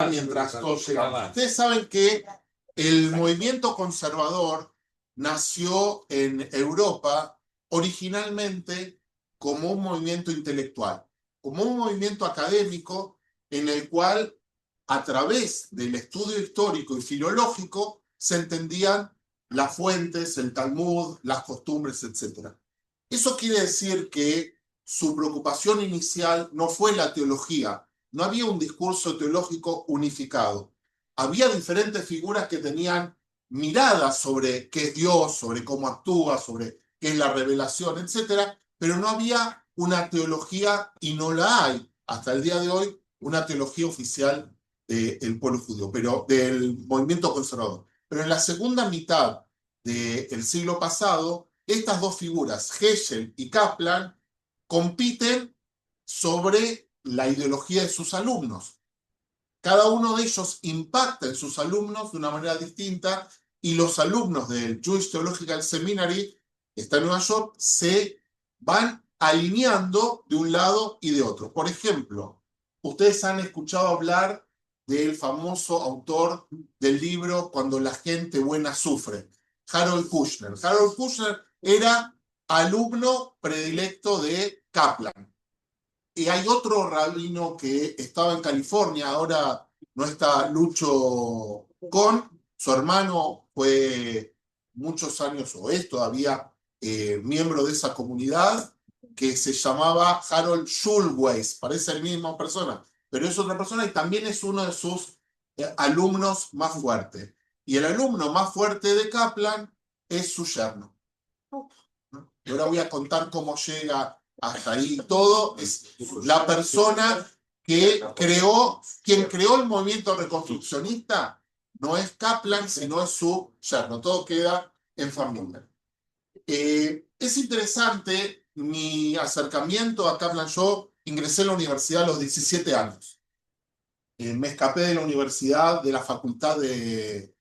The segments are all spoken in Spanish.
mientras todos llegamos. Ustedes saben que el movimiento conservador nació en Europa originalmente como un movimiento intelectual, como un movimiento académico en el cual, a través del estudio histórico y filológico, se entendían las fuentes, el Talmud, las costumbres, etc. Eso quiere decir que su preocupación inicial no fue la teología, no había un discurso teológico unificado. Había diferentes figuras que tenían miradas sobre qué es Dios, sobre cómo actúa, sobre qué es la revelación, etc. Pero no había una teología, y no la hay hasta el día de hoy, una teología oficial del pueblo judío, pero del movimiento conservador. Pero en la segunda mitad del siglo pasado, estas dos figuras, Heschel y Kaplan, compiten sobre la ideología de sus alumnos. Cada uno de ellos impacta en sus alumnos de una manera distinta, y los alumnos del Jewish Theological Seminary, que está en Nueva York, se van alineando de un lado y de otro. Por ejemplo, ustedes han escuchado hablar del famoso autor del libro Cuando la gente buena sufre, Harold Kushner. Harold Kushner era alumno predilecto de Kaplan. Y hay otro rabino que estaba en California, ahora no está, Lucho Con, su hermano fue muchos años, o es todavía, miembro de esa comunidad, que se llamaba Harold Schulweis, parece la misma persona, pero es otra persona y también es uno de sus alumnos más fuertes. Y el alumno más fuerte de Kaplan es su yerno. Y ahora voy a contar cómo llega hasta ahí. Todo es la persona que creó, quien creó el movimiento reconstruccionista, no es Kaplan, sino es su yerno. Todo queda en familia. Es interesante mi acercamiento a Kaplan. Yo ingresé a la universidad a los 17 años. Me escapé de la universidad, de la Facultad de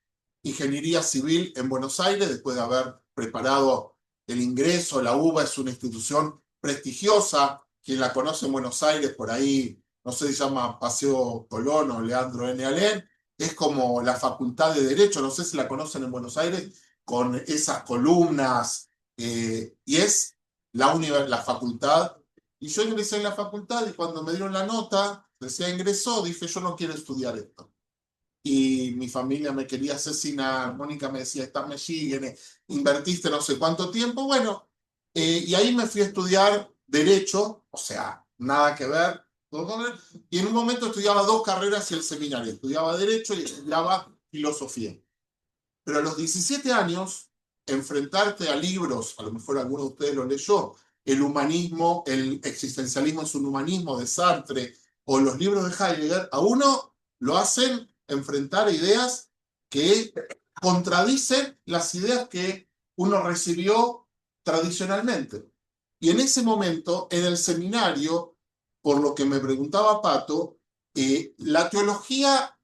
Ingeniería Civil en Buenos Aires, después de haber preparado el ingreso. La UBA es una institución prestigiosa. Quien la conoce en Buenos Aires, por ahí, no sé si se llama Paseo Colón o Leandro N. Alem, es como la Facultad de Derecho, no sé si la conocen en Buenos Aires, con esas columnas, y es la facultad. Y yo ingresé en la facultad, y cuando me dieron la nota, decía ingresó, dije yo no quiero estudiar esto. Y mi familia me quería asesinar. Mónica me decía, estás me invertiste no sé cuánto tiempo. Bueno, y ahí me fui a estudiar Derecho, o sea, nada que ver. Y en un momento estudiaba dos carreras y el seminario. Estudiaba Derecho y estudiaba Filosofía. Pero a los 17 años, enfrentarte a libros, a lo mejor alguno de ustedes lo leyó, el humanismo, el existencialismo es un humanismo de Sartre, o los libros de Heidegger, a uno lo hacen enfrentar a ideas que contradicen las ideas que uno recibió tradicionalmente. Y en ese momento, en el seminario, por lo que me preguntaba Pato, la teología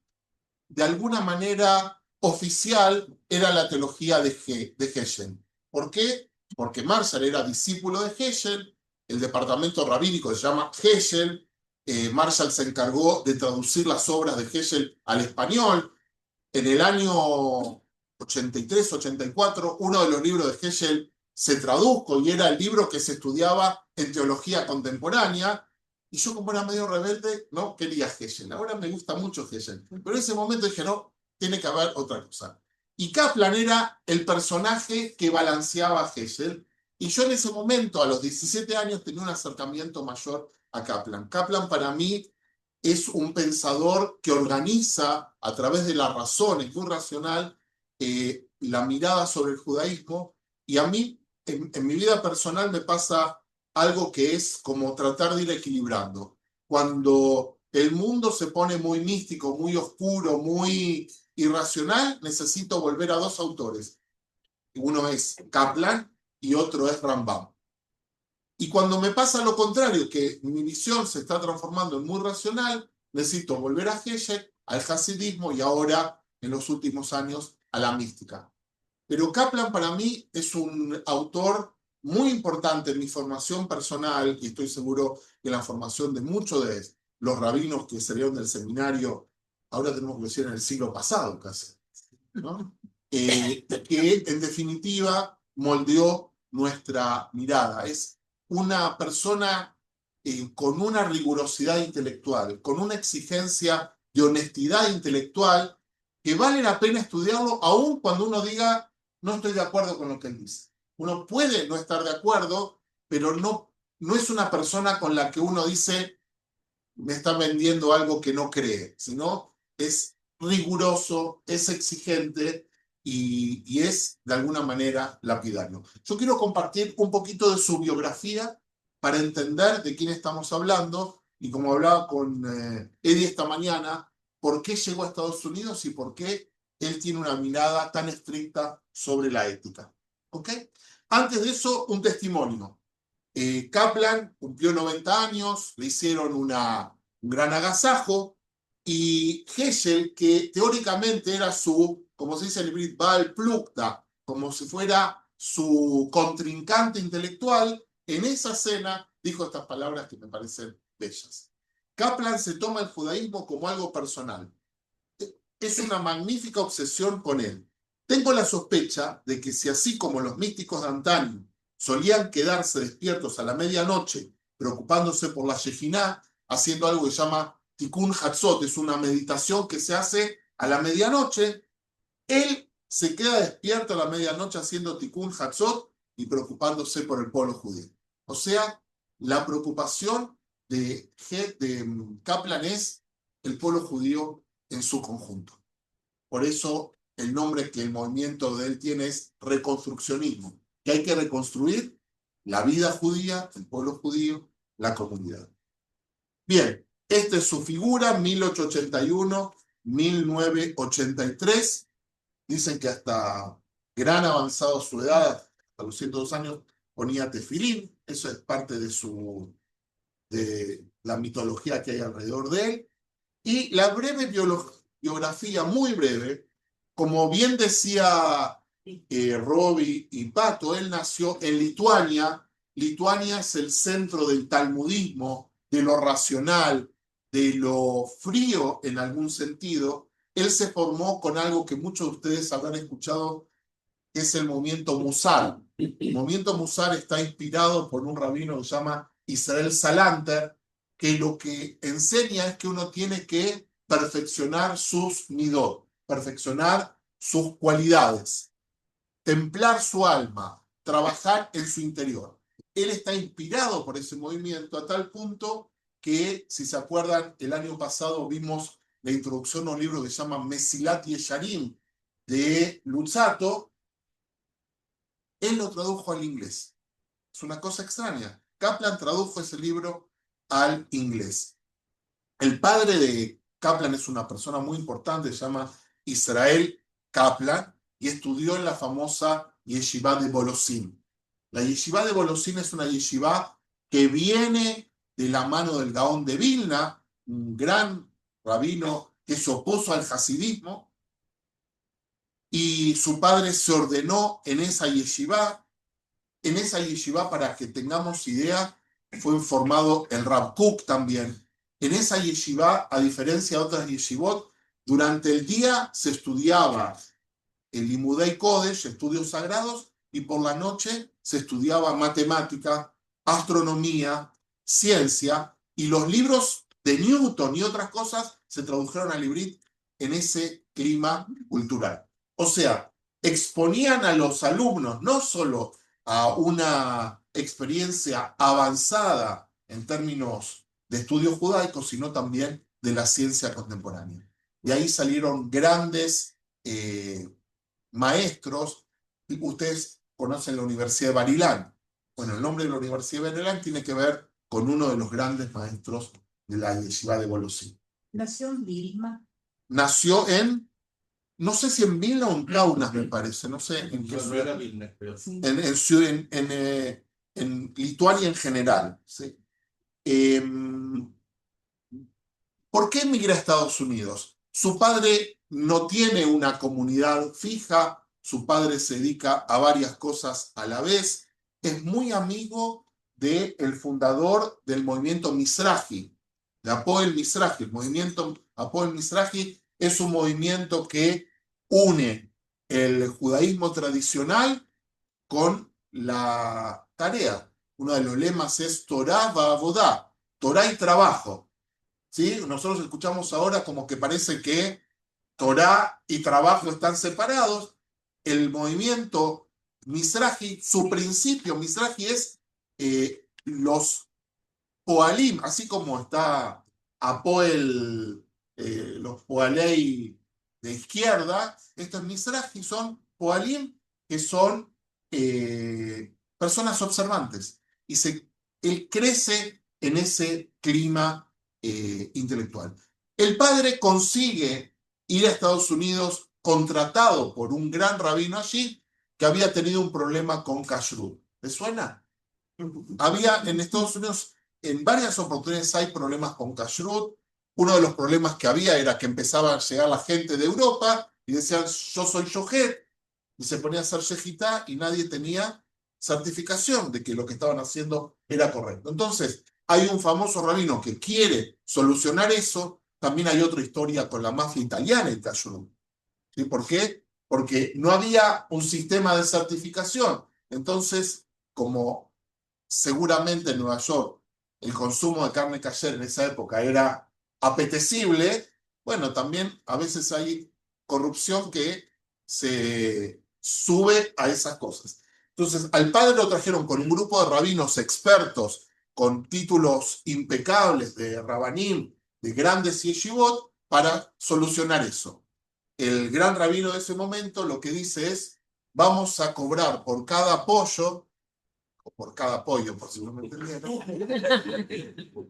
de alguna manera oficial era la teología de Heschel. ¿Por qué? Porque Marshall era discípulo de Heschel, el departamento rabínico se llama Heschel, Marshall se encargó de traducir las obras de Heschel al español. En el año 83, 84, uno de los libros de Heschel se tradujo y era el libro que se estudiaba en teología contemporánea. Y yo, como era medio rebelde, no quería Heschel. Ahora me gusta mucho Heschel. Pero en ese momento dije, no, tiene que haber otra cosa. Y Kaplan era el personaje que balanceaba a Heschel. Y yo en ese momento, a los 17 años, tenía un acercamiento mayor a Kaplan. Kaplan para mí es un pensador que organiza a través de la razón, es muy racional, la mirada sobre el judaísmo. Y a mí, en mi vida personal, me pasa algo que es como tratar de ir equilibrando. Cuando el mundo se pone muy místico, muy oscuro, muy irracional, necesito volver a dos autores. Uno es Kaplan y otro es Rambam. Y cuando me pasa lo contrario, que mi visión se está transformando en muy racional, necesito volver a Heschel, al hasidismo y ahora, en los últimos años, a la mística. Pero Kaplan para mí es un autor muy importante en mi formación personal, y estoy seguro que en la formación de muchos de los rabinos que salieron del seminario ahora tenemos que decir en el siglo pasado casi, ¿no? Que en definitiva moldeó nuestra mirada. Es una persona con una rigurosidad intelectual, con una exigencia de honestidad intelectual, que vale la pena estudiarlo, aun cuando uno diga, no estoy de acuerdo con lo que él dice. Uno puede no estar de acuerdo, pero no es una persona con la que uno dice, me está vendiendo algo que no cree, sino es riguroso, es exigente y es de alguna manera lapidario. Yo quiero compartir un poquito de su biografía para entender de quién estamos hablando y, como hablaba con Eddie esta mañana, por qué llegó a Estados Unidos y por qué él tiene una mirada tan estricta sobre la ética. ¿Ok? Antes de eso, un testimonio. Kaplan cumplió 90 años, le hicieron un gran agasajo, y Heschel, que teóricamente era su, como se dice en el Brit, Baal Plukta, como si fuera su contrincante intelectual, en esa cena dijo estas palabras que me parecen bellas. Kaplan se toma el judaísmo como algo personal. Es una magnífica obsesión con él. Tengo la sospecha de que si, así como los místicos de antaño solían quedarse despiertos a la medianoche, preocupándose por la Shejiná, haciendo algo que se llama Tikkun Hatzot, es una meditación que se hace a la medianoche, él se queda despierto a la medianoche haciendo Tikkun Hatzot y preocupándose por el pueblo judío. O sea, la preocupación de Kaplan es el pueblo judío en su conjunto. Por eso el nombre que el movimiento de él tiene es reconstruccionismo, que hay que reconstruir la vida judía, el pueblo judío, la comunidad. Bien, esta es su figura, 1881-1983. Dicen que hasta gran avanzado su edad, hasta los 102 años, ponía tefilín. Eso es parte de la mitología que hay alrededor de él. Y la breve biografía, muy breve, como bien decía Robbie y Pato, él nació en Lituania. Lituania es el centro del talmudismo, de lo racional, de lo frío en algún sentido. Él se formó con algo que muchos de ustedes habrán escuchado, que es el movimiento Musar. El movimiento Musar está inspirado por un rabino que se llama Israel Salanter, que lo que enseña es que uno tiene que perfeccionar sus midot, perfeccionar sus cualidades, templar su alma, trabajar en su interior. Él está inspirado por ese movimiento a tal punto que, si se acuerdan, el año pasado vimos la introducción a un libro que se llama Mesilat Yesharim de Luzzatto. Él lo tradujo al inglés. Es una cosa extraña. Kaplan tradujo ese libro al inglés. El padre de Kaplan es una persona muy importante, se llama Israel Kaplan, y estudió en la famosa Yeshiva de Bolosín. La Yeshiva de Bolosín es una yeshiva que viene de la mano del Gaón de Vilna, un gran rabino que se opuso al hasidismo, y su padre se ordenó en esa yeshiva. En esa yeshiva, para que tengamos idea, fue formado el Rav Kook también. En esa yeshiva, a diferencia de otras yeshivot, durante el día se estudiaba el Limudei Kodesh, estudios sagrados, y por la noche se estudiaba matemática, astronomía, ciencia, y los libros de Newton y otras cosas se tradujeron al ibrit en ese clima cultural. O sea, exponían a los alumnos no solo a una experiencia avanzada en términos de estudios judaicos, sino también de la ciencia contemporánea. De ahí salieron grandes maestros. Ustedes conocen la Universidad de Barilán. Bueno, el nombre de la Universidad de Barilán tiene que ver con uno de los grandes maestros de la Yeshiva de Bolosín. ¿Nació en Vilma? Nació en, no sé si en Vilna o en Kaunas, me parece, no sé en qué ciudad. En Lituania en general. ¿Sí? ¿Por qué emigra a Estados Unidos? Su padre no tiene una comunidad fija, su padre se dedica a varias cosas a la vez, es muy amigo del fundador del movimiento Mizrahi, de Hapoel Mizrahi. El movimiento Hapoel Mizrahi es un movimiento que une el judaísmo tradicional con la tarea. Uno de los lemas es Torah va'avodá, Torah y trabajo. ¿Sí? Nosotros escuchamos ahora como que parece que Torah y trabajo están separados. El movimiento Mizrahi, su principio Mizrahi es los Poalim, así como está Apoel, los Poalei de izquierda, estos Mizrahi son Poalim, que son personas observantes. Y él crece en ese clima intelectual. El padre consigue ir a Estados Unidos contratado por un gran rabino allí que había tenido un problema con kashrut. ¿Le suena? Había en Estados Unidos en varias oportunidades hay problemas con kashrut. Uno de los problemas que había era que empezaba a llegar la gente de Europa y decían, yo soy yohet, y se ponía a hacer yejitá y nadie tenía certificación de que lo que estaban haciendo era correcto. Entonces, hay un famoso rabino que quiere solucionar eso. También hay otra historia con la mafia italiana y kashrut. ¿Sí? ¿Por qué? Porque no había un sistema de certificación. Entonces, como seguramente en Nueva York el consumo de carne kasher en esa época era apetecible, bueno, también a veces hay corrupción que se sube a esas cosas. Entonces, al padre lo trajeron con un grupo de rabinos expertos, con títulos impecables de rabanim, de grandes yeshivot, para solucionar eso. El gran rabino de ese momento lo que dice es, vamos a cobrar por cada pollo por cada pollo, por si no me entendieron,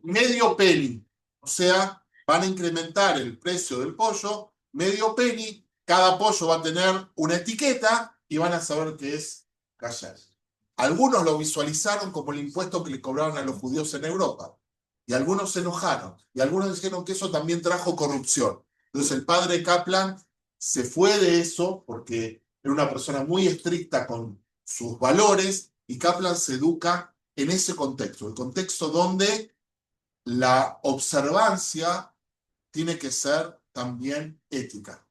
medio penny. O sea, van a incrementar el precio del pollo, medio penny, cada pollo va a tener una etiqueta y van a saber que es kasher. Algunos lo visualizaron como el impuesto que le cobraban a los judíos en Europa. Y algunos se enojaron. Y algunos dijeron que eso también trajo corrupción. Entonces el padre Kaplan se fue de eso porque era una persona muy estricta con sus valores y Kaplan se educa en ese contexto, el contexto donde la observancia tiene que ser también ética.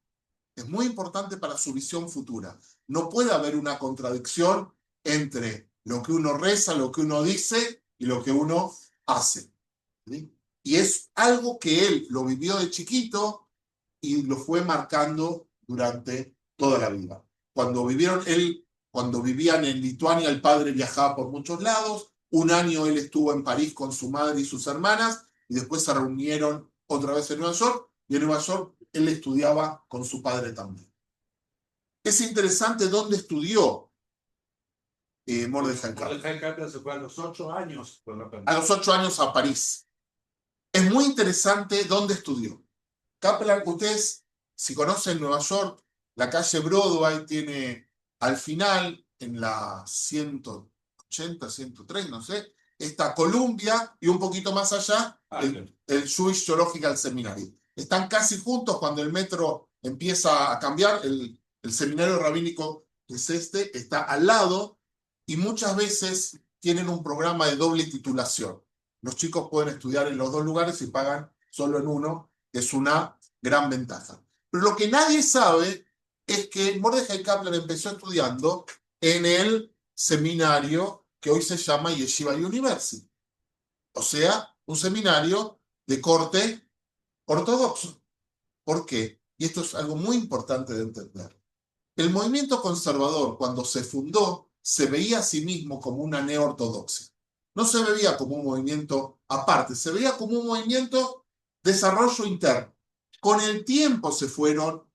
Es muy importante para su visión futura. No puede haber una contradicción entre lo que uno reza, lo que uno dice y lo que uno hace. ¿Sí? Y es algo que él lo vivió de chiquito y lo fue marcando durante toda la vida. Cuando vivían en Lituania, el padre viajaba por muchos lados. Un año él estuvo en París con su madre y sus hermanas y después se reunieron otra vez en Nueva York y en Nueva York él estudiaba con su padre también. Es interesante dónde estudió Mordechai Kaplan. Mordechai Kaplan se fue a los 8 años. A los 8 años a París. Es muy interesante dónde estudió. Kaplan, ustedes, si conocen Nueva York, la calle Broadway tiene al final, en la 180, 103, no sé, está Columbia y un poquito más allá, el Jewish Theological Seminary. Están casi juntos cuando el metro empieza a cambiar. El seminario rabínico, que es este, está al lado y muchas veces tienen un programa de doble titulación. Los chicos pueden estudiar en los dos lugares y pagan solo en uno, que es una gran ventaja. Pero lo que nadie sabe es que Mordechai Kaplan empezó estudiando en el seminario que hoy se llama Yeshiva University. O sea, un seminario de corte ortodoxo. ¿Por qué? Y esto es algo muy importante de entender. El movimiento conservador, cuando se fundó, se veía a sí mismo como una neortodoxia. No se veía como un movimiento aparte, se veía como un movimiento desarrollo interno. Con el tiempo se fueron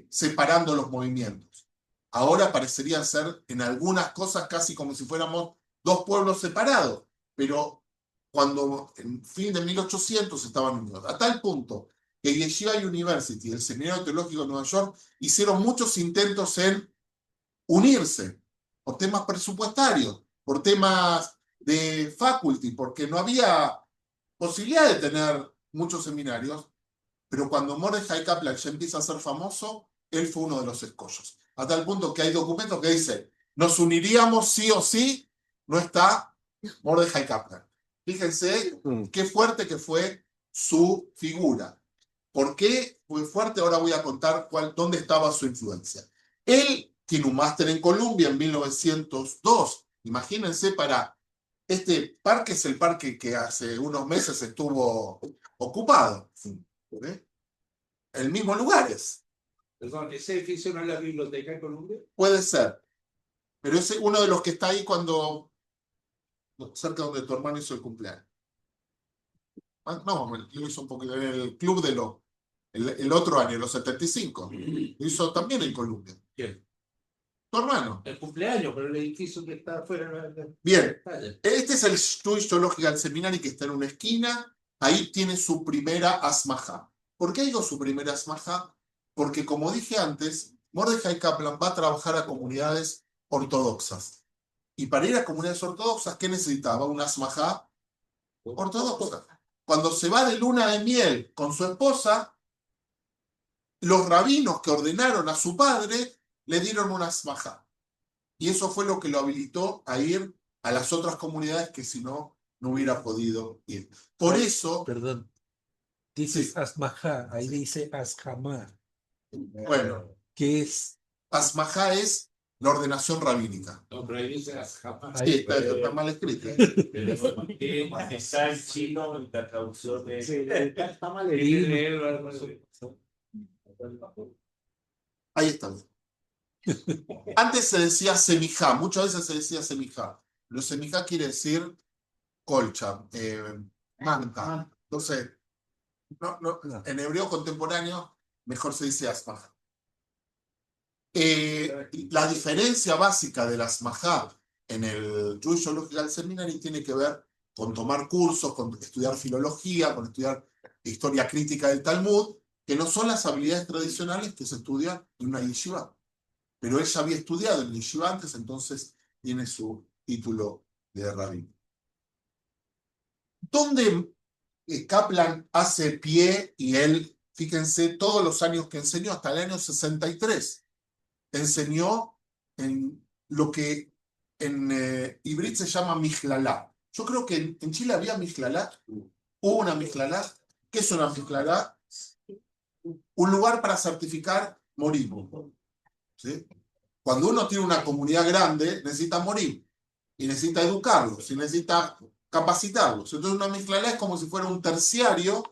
separando los movimientos. Ahora parecerían ser en algunas cosas casi como si fuéramos dos pueblos separados, pero cuando en fin de 1800 estaban unidos. A tal punto que Yeshiva University, el Seminario Teológico de Nueva York, hicieron muchos intentos en unirse por temas presupuestarios, por temas de faculty, porque no había posibilidad de tener muchos seminarios, pero cuando Mordechai Kaplan ya empieza a ser famoso, él fue uno de los escollos. A tal punto que hay documentos que dicen, nos uniríamos sí o sí, no está Mordechai Kaplan. Fíjense qué fuerte que fue su figura. ¿Por qué fue fuerte? Ahora voy a contar dónde estaba su influencia. Él tiene un máster en Columbia en 1902. Imagínense, para este parque es el parque que hace unos meses estuvo ocupado. ¿Eh? El mismo lugar es. Perdón, ¿ese edificio no es la biblioteca de Colombia? Puede ser. Pero es uno de los que está ahí cerca donde tu hermano hizo el cumpleaños. No, lo hizo un poquito en el club el otro año, los 75. Lo hizo también en Colombia. ¿Quién? Tu hermano. El cumpleaños, pero el edificio que está afuera. Bien, este es el Studio Geological Seminary que está en una esquina. Ahí tiene su primera asmajá. ¿Por qué digo su primera asmajá? Porque, como dije antes, Mordechai Kaplan va a trabajar a comunidades ortodoxas. Y para ir a comunidades ortodoxas, ¿qué necesitaba? Una asmajá ortodoxa. Cuando se va de luna de miel con su esposa, los rabinos que ordenaron a su padre le dieron una asmajá. Y eso fue lo que lo habilitó a ir a las otras comunidades que si no, no hubiera podido ir. Por eso... Perdón. Dices Sí. asmajá, ahí dice asjamá. Bueno, ¿Qué es? asmajá es la ordenación rabínica. No, pero ahí dice Asjama. Sí, está mal escrito. Está en chino en la traducción de. Sí, está mal leído. Ahí está. Antes se decía semijá, muchas veces se decía semijá. Lo semijá quiere decir colcha, manta. Entonces, en hebreo contemporáneo mejor se dice asmajá. La diferencia básica de la asmajá en el Jewish Geological Seminary tiene que ver con tomar cursos, con estudiar filología, con estudiar historia crítica del Talmud, que no son las habilidades tradicionales que se estudian en una yeshiva. Pero él ya había estudiado en yeshiva antes, entonces tiene su título de rabino. ¿Dónde Kaplan hace pie? Y él, fíjense, todos los años que enseñó, hasta el año 63, enseñó en lo que en Ibrit se llama Mijlalá. Yo creo que en Chile había Mijlalá. Hubo una Mijlalá. ¿Qué es una Mijlalá? Un lugar para certificar morir. ¿Sí? Cuando uno tiene una comunidad grande, necesita morir. Y necesita educarlos. Y necesita capacitarlos. Entonces una Mijlalá es como si fuera un terciario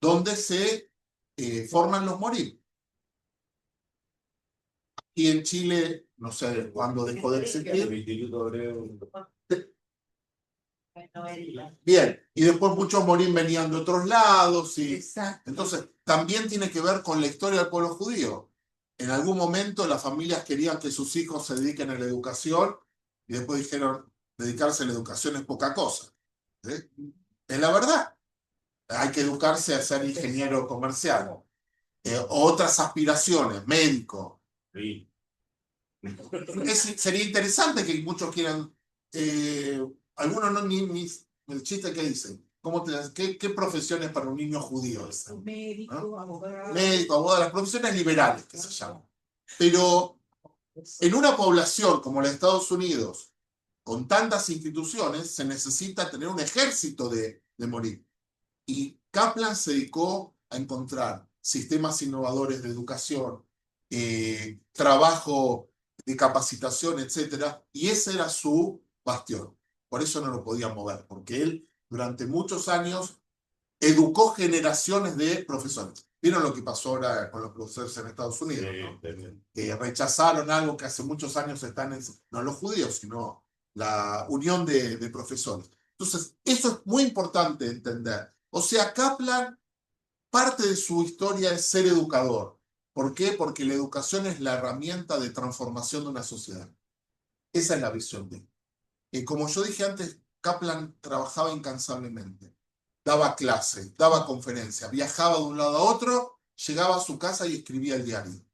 donde se forman los morir. Y en Chile, no sé cuándo dejó de existir. Bien, y después muchos morir venían de otros lados. Entonces, también tiene que ver con la historia del pueblo judío. En algún momento las familias querían que sus hijos se dediquen a la educación y después dijeron, dedicarse a la educación es poca cosa. ¿Sí? Es la verdad. Hay que educarse a ser ingeniero comercial. Otras aspiraciones, médico. Sí. Sería interesante que muchos quieran, algunos no, el chiste que dicen, ¿qué profesiones para un niño judío? Médico, abogado. Médico, abogado, las profesiones liberales que se llaman. Pero en una población como la de Estados Unidos, con tantas instituciones, se necesita tener un ejército de morir. Y Kaplan se dedicó a encontrar sistemas innovadores de educación, trabajo de capacitación, etc. Y ese era su bastión. Por eso no lo podía mover, porque él durante muchos años educó generaciones de profesores. ¿Vieron lo que pasó ahora con los profesores en Estados Unidos? ¿No? Que rechazaron algo que hace muchos años están no los judíos, sino la unión de profesores. Entonces, eso es muy importante entender. O sea, Kaplan, parte de su historia es ser educador. ¿Por qué? Porque la educación es la herramienta de transformación de una sociedad. Esa es la visión de él. Como yo dije antes, Kaplan trabajaba incansablemente. Daba clases, daba conferencias, viajaba de un lado a otro, llegaba a su casa y escribía el diario.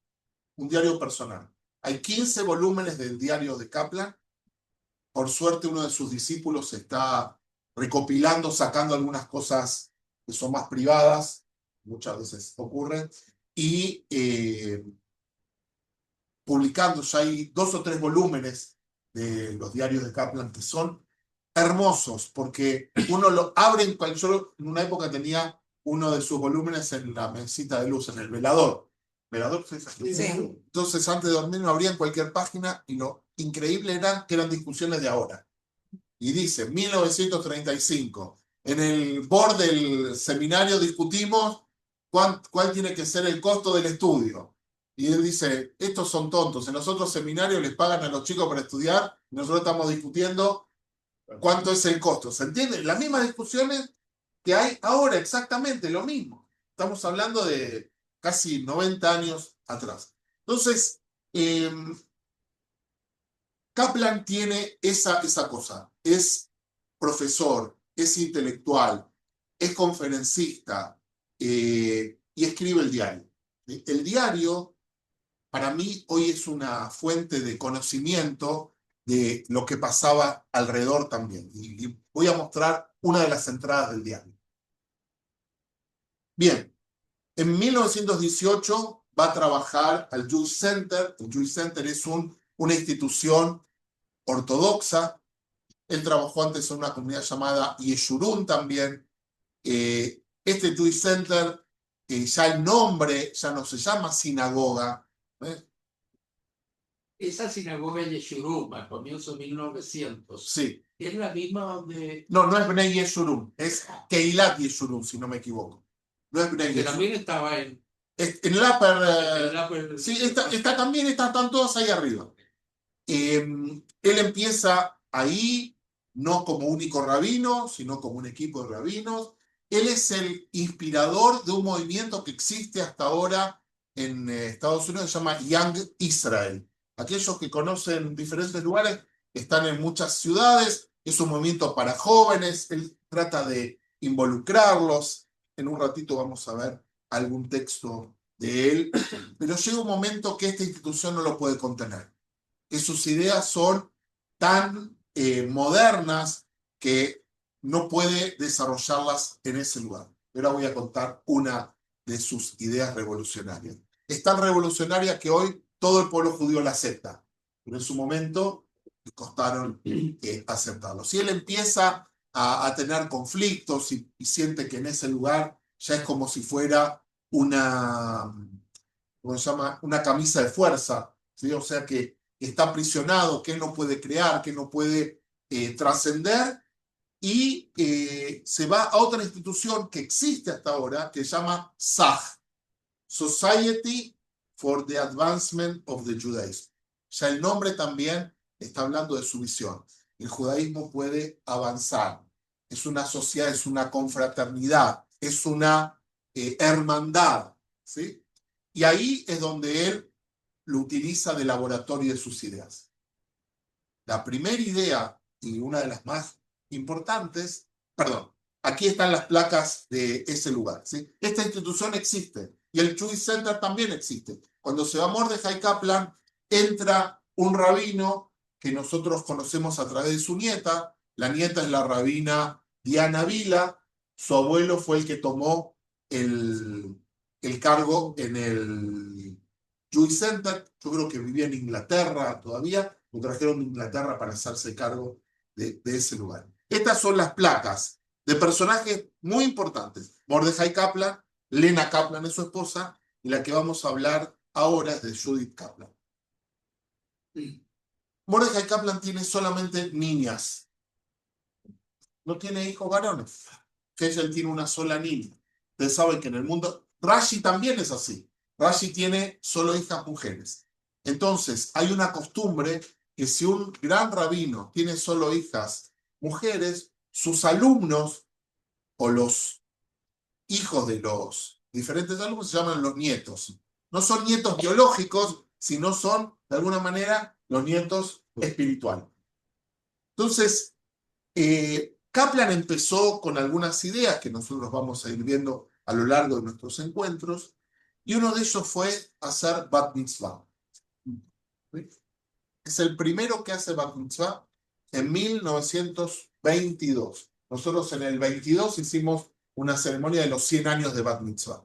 Un diario personal. Hay 15 volúmenes del diario de Kaplan. Por suerte, uno de sus discípulos está recopilando, sacando algunas cosas que son más privadas, muchas veces ocurren, y publicando. Ya hay 2 o 3 volúmenes de los diarios de Kaplan que son hermosos, porque uno lo abre yo en una época tenía uno de sus volúmenes en la mesita de luz, en el velador. ¿Velador? ¿Sí? Sí. Entonces, antes de dormir, me abría en cualquier página y lo increíble era que eran discusiones de ahora. Y dice, 1935, en el board del seminario discutimos cuál tiene que ser el costo del estudio. Y él dice, estos son tontos, en los otros seminarios les pagan a los chicos para estudiar, y nosotros estamos discutiendo cuánto es el costo. ¿Se entiende? Las mismas discusiones que hay ahora, exactamente lo mismo. Estamos hablando de casi 90 años atrás. Entonces, Kaplan tiene esa cosa. Es profesor, es intelectual, es conferencista y escribe el diario. El diario, para mí, hoy es una fuente de conocimiento de lo que pasaba alrededor también. Y voy a mostrar una de las entradas del diario. Bien, en 1918 va a trabajar al Jewish Center. El Jewish Center es una institución ortodoxa. Él trabajó antes en una comunidad llamada Yeshurun también. Este Jewish Center, ya el nombre ya no se llama sinagoga. Esa sinagoga de Yeshurun, a comienzos de 1900, Sí. es la misma donde... No, no es Bnei Yeshurun, es Keilat Yeshurun, si no me equivoco. No es Bnei que Yeshurun. también estaba en... En el upper, en la- sí, también están todos ahí arriba. Él empieza ahí, no como único rabino, sino como un equipo de rabinos. Él es el inspirador de un movimiento que existe hasta ahora en Estados Unidos, se llama Young Israel. Aquellos que conocen diferentes lugares están en muchas ciudades, es un movimiento para jóvenes, él trata de involucrarlos. En un ratito vamos a ver algún texto de él, pero llega un momento que esta institución no lo puede contener, que sus ideas son tan modernas que no puede desarrollarlas en ese lugar. Ahora voy a contar una de sus ideas revolucionarias. Es tan revolucionaria que hoy todo el pueblo judío la acepta, pero en su momento le costaron aceptarlo. Si él empieza a tener conflictos y siente que en ese lugar ya es como si fuera ¿cómo se llama? Una camisa de fuerza, ¿sí? O sea que está aprisionado, que él no puede crear, que no puede trascender, y se va a otra institución que existe hasta ahora, que se llama SAJ, Society for the Advancement of the Judaism. Ya el nombre también está hablando de su visión. El judaísmo puede avanzar. Es una sociedad, es una confraternidad, es una hermandad, ¿sí? Y ahí es donde él lo utiliza de laboratorio de sus ideas. La primera idea, y una de las más importantes, aquí están las placas de ese lugar, ¿sí? Esta institución existe, y el Jewish Center también existe. Cuando se va Mordechai Kaplan, entra un rabino que nosotros conocemos a través de su nieta. La nieta es la rabina Diana Vila. Su abuelo fue el que tomó el cargo en el Jewish Center. Yo creo que vivía en Inglaterra todavía. Lo trajeron de Inglaterra para hacerse cargo de ese lugar. Estas son las placas de personajes muy importantes. Mordechai Kaplan, Lena Kaplan es su esposa, y la que vamos a hablar ahora es de Judith Kaplan. Mordechai Kaplan tiene solamente niñas. No tiene hijos varones. Ella tiene una sola niña. Ustedes saben que en el mundo... Rashi también es así. Rashi tiene solo hijas mujeres. Entonces, hay una costumbre que si un gran rabino tiene solo hijas mujeres, sus alumnos o los hijos de los diferentes alumnos se llaman los nietos. No son nietos biológicos, sino son, de alguna manera, los nietos espirituales. Entonces, Kaplan empezó con algunas ideas que nosotros vamos a ir viendo a lo largo de nuestros encuentros, y uno de ellos fue hacer Bat Mitzvah. ¿Sí? Es el primero que hace Bat Mitzvah en 1922. Nosotros en el 22 hicimos una ceremonia de los 100 años de Bat Mitzvah.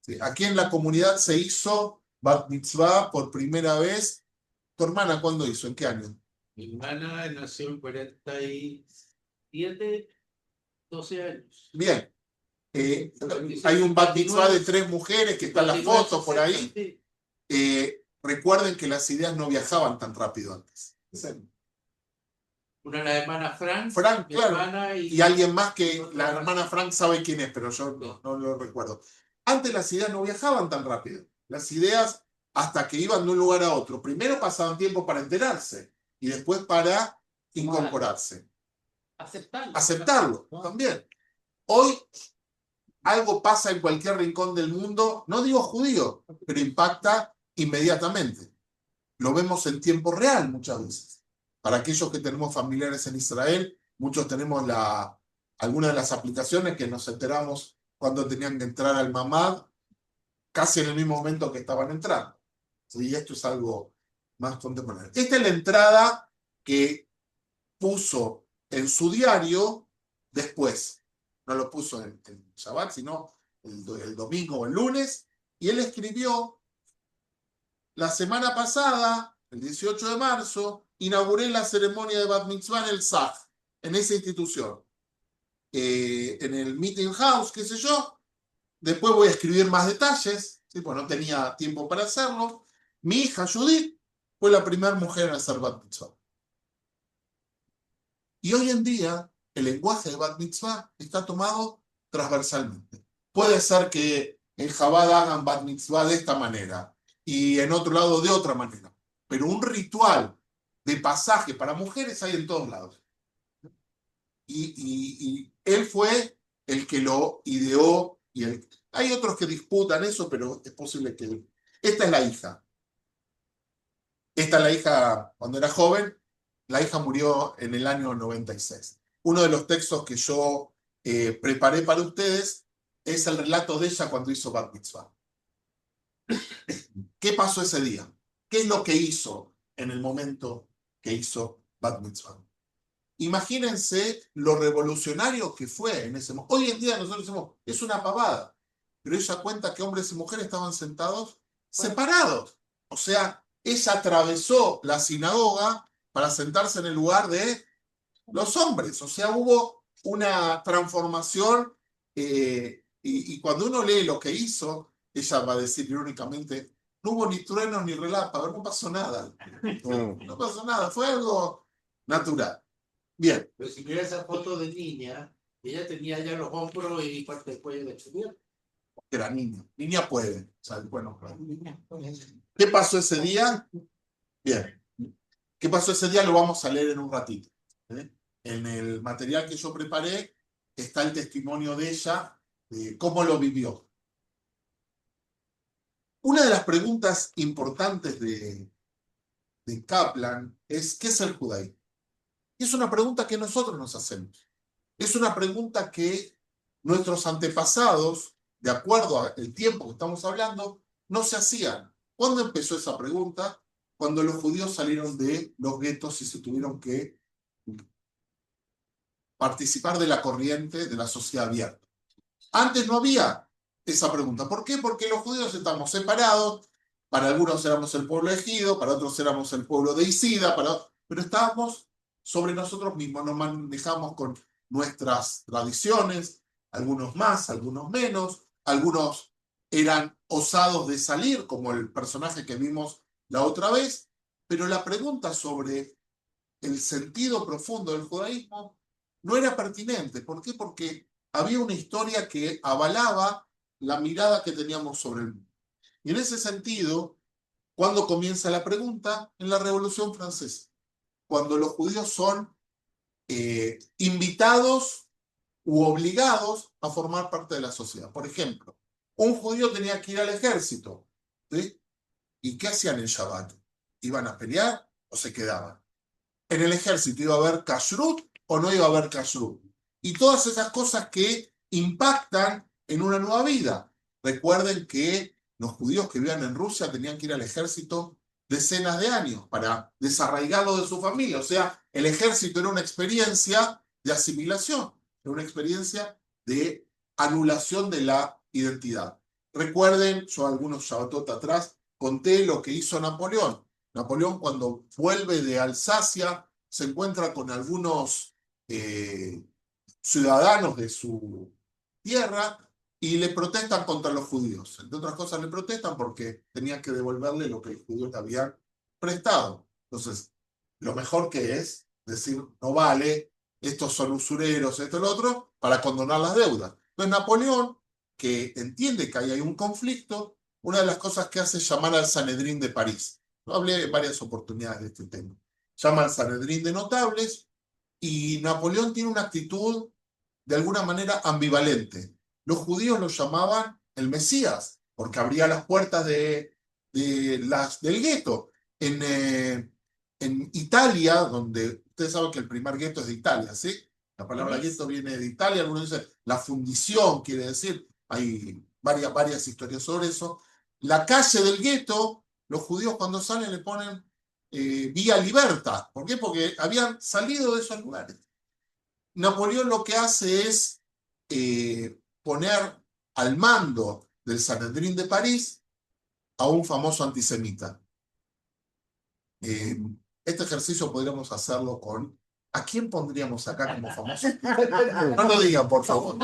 ¿Sí? Aquí en la comunidad se hizo Bat Mitzvah por primera vez. ¿Tu hermana cuándo hizo? ¿En qué año? Mi hermana nació en 47, 12 años. Bien. Hay un bat mitzvah de 3 mujeres que están las fotos por ahí. Sí. Recuerden que las ideas no viajaban tan rápido antes. Una de la hermana Frank, Frank, mi claro. hermana Y alguien más que la hermana Frank sabe quién es, pero yo no lo recuerdo. Antes las ideas no viajaban tan rápido. Las ideas, hasta que iban de un lugar a otro, primero pasaban tiempo para enterarse y después para incorporarse. Aceptarlo también. Hoy algo pasa en cualquier rincón del mundo, no digo judío, pero impacta inmediatamente. Lo vemos en tiempo real muchas veces. Para aquellos que tenemos familiares en Israel, muchos tenemos algunas de las aplicaciones que nos enteramos cuando tenían que entrar al mamad, casi en el mismo momento que estaban entrando. Y esto es algo más contemporáneo. Esta es la entrada que puso en su diario después. No lo puso en Shabbat, sino el domingo o el lunes. Y él escribió: la semana pasada, el 18 de marzo, inauguré la ceremonia de Bat Mitzvah en el SAF, en esa institución. En el Meeting House, qué sé yo. Después voy a escribir más detalles, ¿sí? Pues no tenía tiempo para hacerlo. Mi hija Judith fue la primera mujer en hacer Bat Mitzvah. Y hoy en día, el lenguaje de Bat Mitzvah está tomado transversalmente. Puede ser que en Chabad hagan Bat Mitzvah de esta manera y en otro lado de otra manera. Pero un ritual de pasaje para mujeres hay en todos lados. Y él fue el que lo ideó. Hay otros que disputan eso, pero es posible que... Esta es la hija. Esta es la hija cuando era joven. La hija murió en el año 96. Uno de los textos que yo preparé para ustedes es el relato de ella cuando hizo Bat Mitzvah. ¿Qué pasó ese día? ¿Qué es lo que hizo en el momento que hizo Bat Mitzvah? Imagínense lo revolucionario que fue en ese momento. Hoy en día nosotros decimos, es una pavada. Pero ella cuenta que hombres y mujeres estaban sentados separados. O sea, ella atravesó la sinagoga para sentarse en el lugar de los hombres. O sea, hubo una transformación y cuando uno lee lo que hizo, ella va a decir irónicamente, no hubo ni truenos ni relámpagos, no pasó nada. No pasó nada, fue algo natural. Bien. Pero si mira esa foto de niña, ella tenía ya los hombros y parte del cuello descubierto. Era niña. Niña puede. O sea, bueno, ¿qué pasó ese día? Bien. ¿Qué pasó ese día? Lo vamos a leer en un ratito. En el material que yo preparé está el testimonio de ella, de cómo lo vivió. Una de las preguntas importantes de Kaplan es: ¿qué es el judaísmo? Y es una pregunta que nosotros nos hacemos. Es una pregunta que nuestros antepasados, de acuerdo al tiempo que estamos hablando, no se hacían. ¿Cuándo empezó esa pregunta? Cuando los judíos salieron de los guetos y se tuvieron que participar de la corriente de la sociedad abierta. Antes no había esa pregunta. ¿Por qué? Porque los judíos estamos separados. Para algunos éramos el pueblo elegido, para otros éramos el pueblo de Isida, pero estábamos sobre nosotros mismos, nos manejamos con nuestras tradiciones, algunos más, algunos menos, algunos eran osados de salir, como el personaje que vimos la otra vez, pero la pregunta sobre el sentido profundo del judaísmo no era pertinente. ¿Por qué? Porque había una historia que avalaba la mirada que teníamos sobre el mundo. Y en ese sentido, ¿cuándo comienza la pregunta? En la Revolución Francesa, cuando los judíos son invitados u obligados a formar parte de la sociedad. Por ejemplo, un judío tenía que ir al ejército, ¿sí? ¿Y qué hacían en Shabbat? ¿Iban a pelear o se quedaban? ¿En el ejército iba a haber kashrut o no iba a haber kashrut? Y todas esas cosas que impactan en una nueva vida. Recuerden que los judíos que vivían en Rusia tenían que ir al ejército decenas de años para desarraigarlo de su familia. O sea, el ejército era una experiencia de asimilación, era una experiencia de anulación de la identidad. Recuerden, yo algunos Shabbatot atrás conté lo que hizo Napoleón. Napoleón, cuando vuelve de Alsacia se encuentra con algunos ciudadanos de su tierra y le protestan contra los judíos. Entre otras cosas le protestan porque tenían que devolverle lo que los judíos le habían prestado. Entonces, lo mejor que es decir, no vale, estos son usureros, esto y lo otro, para condonar las deudas. Entonces Napoleón, que entiende que ahí hay un conflicto, una de las cosas que hace es llamar al Sanedrín de París. Yo hablé en varias oportunidades de este tema. Llama al Sanedrín de notables y Napoleón tiene una actitud de alguna manera ambivalente. Los judíos lo llamaban el Mesías, porque abría las puertas del gueto. En Italia, donde ustedes saben que el primer gueto es de Italia, ¿sí? La palabra gueto viene de Italia, algunos dicen la fundición, quiere decir, hay varias historias sobre eso. La calle del gueto, los judíos cuando salen le ponen Vía Libertà. ¿Por qué? Porque habían salido de esos lugares. Napoleón lo que hace es poner al mando del Sanedrín de París a un famoso antisemita. Este ejercicio podríamos hacerlo con... ¿A quién pondríamos acá como famoso? No lo digan, por favor.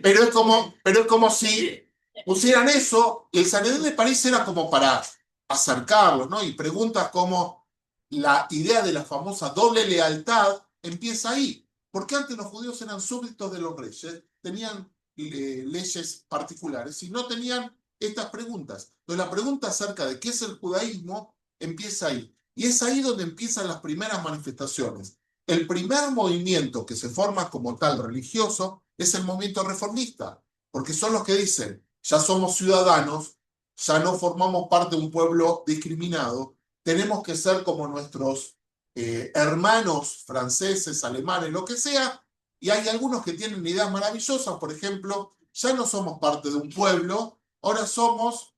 Pero es como si pusieran eso, y el Sanedrín de París era como para acercarlos, ¿no? Y preguntas como la idea de la famosa doble lealtad empieza ahí. Porque antes los judíos eran súbditos de los reyes, tenían leyes particulares y no tenían estas preguntas. Entonces la pregunta acerca de qué es el judaísmo empieza ahí. Y es ahí donde empiezan las primeras manifestaciones. El primer movimiento que se forma como tal religioso es el movimiento reformista, porque son los que dicen, ya somos ciudadanos, ya no formamos parte de un pueblo discriminado, tenemos que ser como nuestros hermanos franceses, alemanes, lo que sea, y hay algunos que tienen ideas maravillosas, por ejemplo, ya no somos parte de un pueblo, ahora somos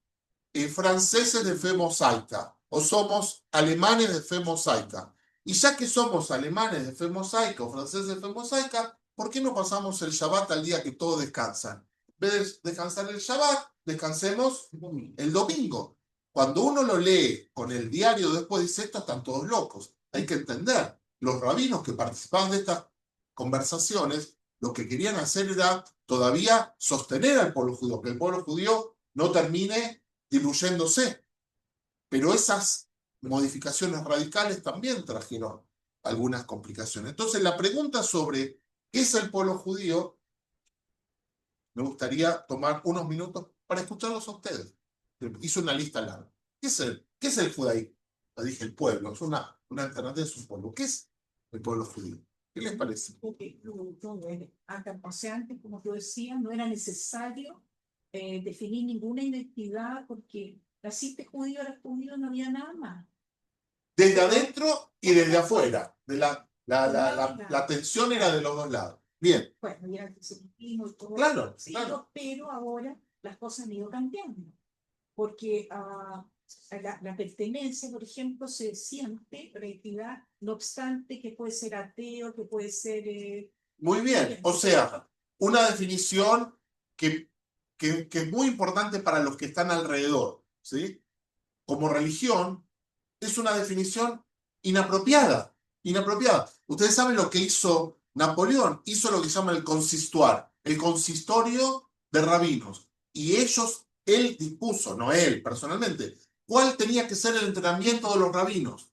franceses de fe mosaica, o somos alemanes de fe mosaica. Y ya que somos alemanes de fe mosaica o franceses de fe mosaica, ¿por qué no pasamos el Shabbat al día que todos descansan? En vez de descansar el Shabbat, descansemos el domingo. Cuando uno lo lee con el diario después dice, estos están todos locos. Hay que entender, los rabinos que participaban de estas conversaciones, lo que querían hacer era todavía sostener al pueblo judío, que el pueblo judío no termine diluyéndose. Pero esas modificaciones radicales también trajeron algunas complicaciones. Entonces, la pregunta sobre qué es el pueblo judío, me gustaría tomar unos minutos para escucharlos a ustedes. Hice una lista larga. ¿Qué es el judaísmo? Le dije el pueblo, es una alternativa de su pueblo. ¿Qué es el pueblo judío? ¿Qué les parece? Porque o sea, antes, como tú decías, no era necesario definir ninguna identidad porque naciste judío, eras judío, no había nada más. Desde adentro y desde afuera. La tensión era de los dos lados. Bien. Bueno, ya antisemitismo y todo. Claro, Sí, claro. pero ahora las cosas han ido cambiando. Porque la pertenencia, por ejemplo, se siente la identidad, no obstante que puede ser ateo, que puede ser... Muy bien, o sea, una definición que es muy importante para los que están alrededor, ¿sí? Como religión, es una definición inapropiada, inapropiada. Ustedes saben lo que hizo Napoleón, hizo lo que se llama el consistorio, el consistorio de rabinos, y él dispuso, no él personalmente, cuál tenía que ser el entrenamiento de los rabinos,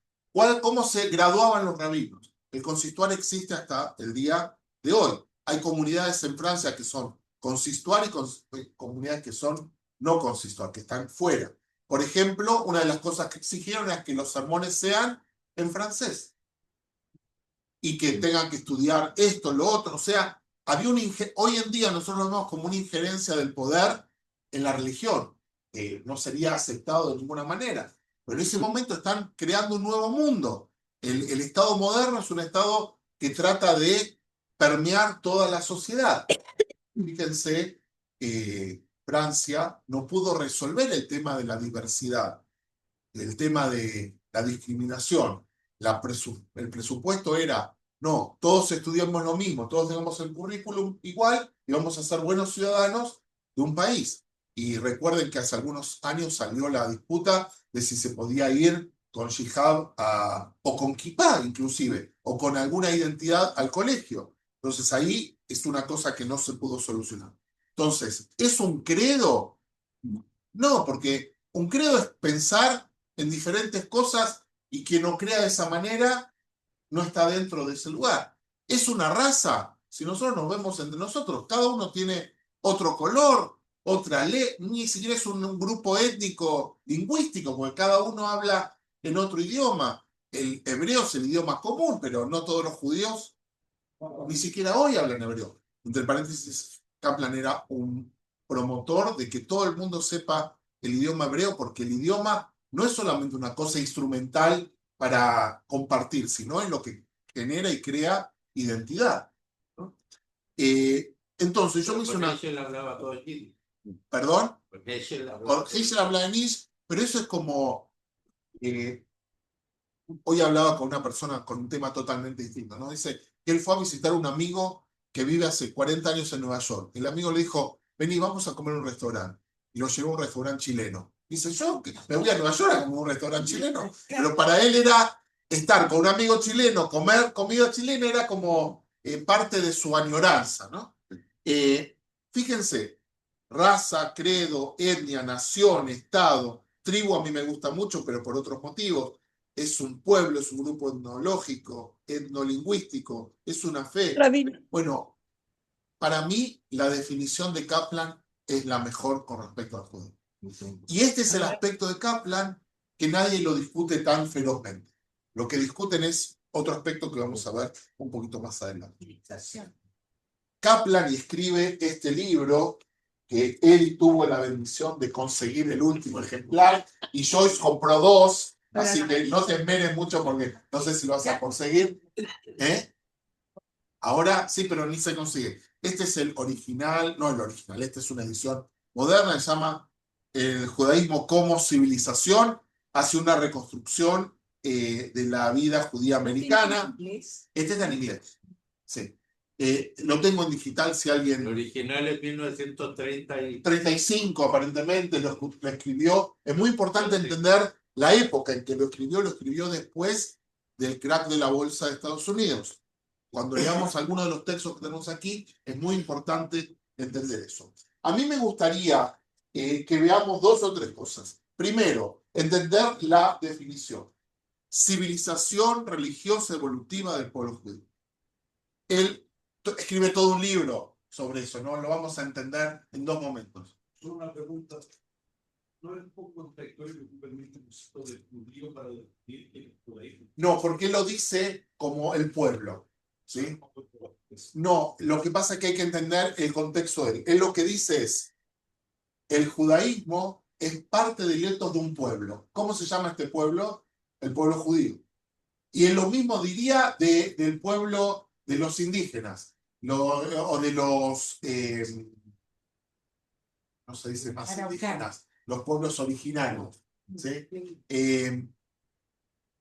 cómo se graduaban los rabinos. El consistorio existe hasta el día de hoy. Hay comunidades en Francia que son consistorio y comunidades que son no consistorio, que están fuera. Por ejemplo, una de las cosas que exigieron es que los sermones sean en francés y que tengan que estudiar esto, lo otro. O sea, hoy en día nosotros lo vemos como una injerencia del poder en la religión. No sería aceptado de ninguna manera. Pero en ese momento están creando un nuevo mundo. El Estado moderno es un Estado que trata de permear toda la sociedad. Fíjense, Francia no pudo resolver el tema de la diversidad, el tema de la discriminación. El presupuesto era, no, todos estudiamos lo mismo, todos tenemos el currículum igual y vamos a ser buenos ciudadanos de un país. Y recuerden que hace algunos años salió la disputa de si se podía ir con hijab o con kippah inclusive, o con alguna identidad al colegio. Entonces ahí es una cosa que no se pudo solucionar. Entonces, ¿es un credo? No, porque un credo es pensar en diferentes cosas y quien no crea de esa manera no está dentro de ese lugar. ¿Es una raza? Si nosotros nos vemos entre nosotros, cada uno tiene otro color, otra ley, ni siquiera es un grupo étnico lingüístico, porque cada uno habla en otro idioma. El hebreo es el idioma común, pero no todos los judíos ni siquiera hoy hablan hebreo. Entre paréntesis, Kaplan era un promotor de que todo el mundo sepa el idioma hebreo, porque el idioma no es solamente una cosa instrumental para compartir, sino es lo que genera y crea identidad, ¿no? Entonces, yo me hice una... Heschel hablaba todo el yiddish. ¿Perdón? Heschel hablaba Heschel habla en Yiddish, pero eso es como... hoy hablaba con una persona con un tema totalmente distinto, ¿no? Dice que él fue a visitar a un amigo que vive hace 40 años en Nueva York. El amigo le dijo, vení, vamos a comer a un restaurante. Y lo llevó a un restaurante chileno. Dice, yo me voy a Nueva York a comer a un restaurante chileno. Pero para él era estar con un amigo chileno, comer comida chilena, era como parte de su añoranza, ¿no? Fíjense, raza, credo, etnia, nación, estado, tribu a mí me gusta mucho, pero por otros motivos. Es un pueblo, es un grupo etnológico, etnolingüístico, es una fe. Bueno, para mí la definición de Kaplan es la mejor con respecto al juego. Y este es el aspecto de Kaplan que nadie lo discute tan ferozmente. Lo que discuten es otro aspecto que vamos a ver un poquito más adelante. Kaplan escribe este libro que él tuvo la bendición de conseguir el último ejemplar y Joyce compró 2. Así que no te envenes mucho porque no sé si lo vas a conseguir. Ahora sí, pero ni se consigue. Este es el original, no el original, esta es una edición moderna, se llama El judaísmo como civilización, hace una reconstrucción de la vida judía americana. Este está en inglés. Sí. Lo tengo en digital si alguien... El original es 1930 35 aparentemente lo escribió. Es muy importante entender la época en que lo escribió después del crack de la bolsa de Estados Unidos. Cuando leamos algunos de los textos que tenemos aquí, es muy importante entender eso. A mí me gustaría que veamos 2 o 3 cosas. Primero, entender la definición. Civilización religiosa evolutiva del pueblo judío. Él escribe todo un libro sobre eso, ¿no? Lo vamos a entender en 2 momentos. Solo una pregunta. ¿No es un poco contradictorio que tú permites un uso del judío para definir el judaísmo? No, porque lo dice como el pueblo, ¿sí? No, lo que pasa es que hay que entender el contexto de él. Él lo que dice es, el judaísmo es parte del etos de un pueblo. ¿Cómo se llama este pueblo? El pueblo judío. Y él lo mismo diría del pueblo de los indígenas, o de los, no se dice más indígenas, los pueblos originarios, ¿sí?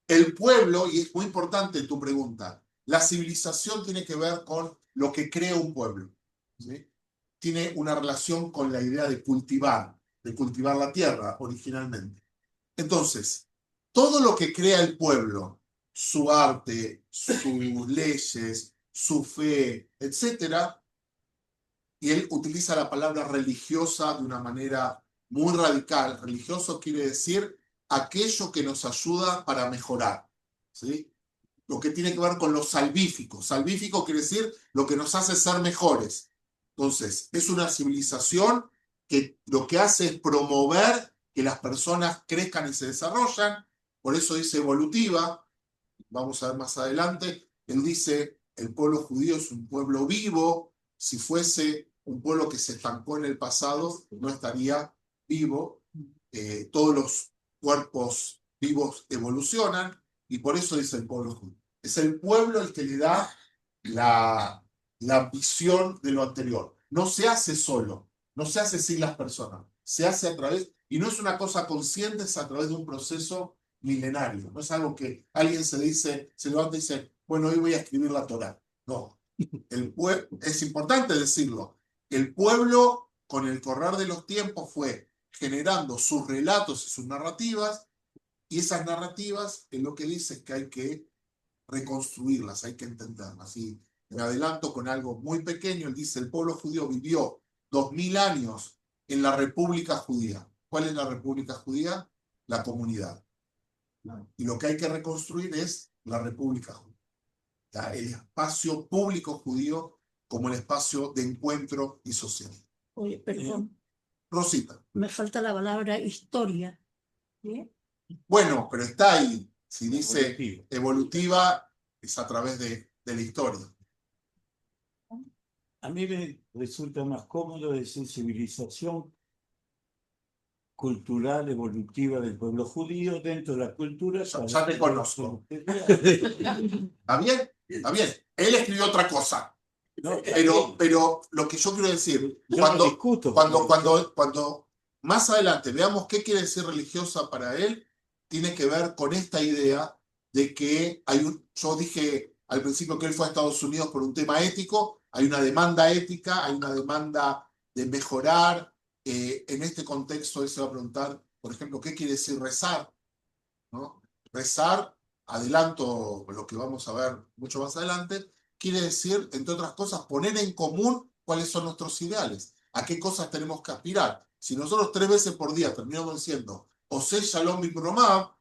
El pueblo, y es muy importante tu pregunta, la civilización tiene que ver con lo que crea un pueblo, ¿sí? Tiene una relación con la idea de cultivar la tierra originalmente. Entonces, todo lo que crea el pueblo, su arte, sus leyes, su fe, etc., y él utiliza la palabra religiosa de una manera muy radical. Religioso quiere decir aquello que nos ayuda para mejorar, ¿sí? Lo que tiene que ver con lo salvífico. Salvífico quiere decir lo que nos hace ser mejores. Entonces, es una civilización que lo que hace es promover que las personas crezcan y se desarrollan. Por eso dice evolutiva. Vamos a ver más adelante. Él dice, el pueblo judío es un pueblo vivo. Si fuese un pueblo que se estancó en el pasado, no estaría vivo. Todos los cuerpos vivos evolucionan y por eso dice el pueblo judío. Es el pueblo el que le da la visión de lo anterior. No se hace solo, no se hace sin las personas, se hace a través, y no es una cosa consciente, es a través de un proceso milenario. No es algo que alguien se levanta y dice, bueno, hoy voy a escribir la Torá. No, es importante decirlo. El pueblo, con el correr de los tiempos, fue generando sus relatos y sus narrativas, Y esas narrativas es lo que dice es que hay que reconstruirlas, hay que entenderlas. Y me adelanto con algo muy pequeño. Él dice, el pueblo judío vivió 2000 años en la República Judía. ¿Cuál es la República Judía? La comunidad. Y lo que hay que reconstruir es la República Judía. El espacio público judío como el espacio de encuentro y social. Oye, perdón, Rosita. me falta la palabra historia. ¿sí? Bueno, pero está ahí. Si dice evolutiva, es a través de la historia. A mí me resulta más cómodo decir civilización cultural evolutiva del pueblo judío dentro de la cultura. Ya te conozco. ¿Está bien? Está bien. Él escribió otra cosa. No, Pero lo que yo quiero decir, yo cuando, no discuto. cuando más adelante veamos qué quiere decir religiosa para él, tiene que ver con esta idea de que yo dije al principio que él fue a Estados Unidos por un tema ético, hay una demanda ética, hay una demanda de mejorar. En este contexto él se va a preguntar, por ejemplo, ¿qué quiere decir rezar? ¿No? Rezar, adelanto lo que vamos a ver mucho más adelante, quiere decir, entre otras cosas, poner en común cuáles son nuestros ideales, a qué cosas tenemos que aspirar. Si nosotros 3 veces por día terminamos diciendo Osé Shalom Bimromab,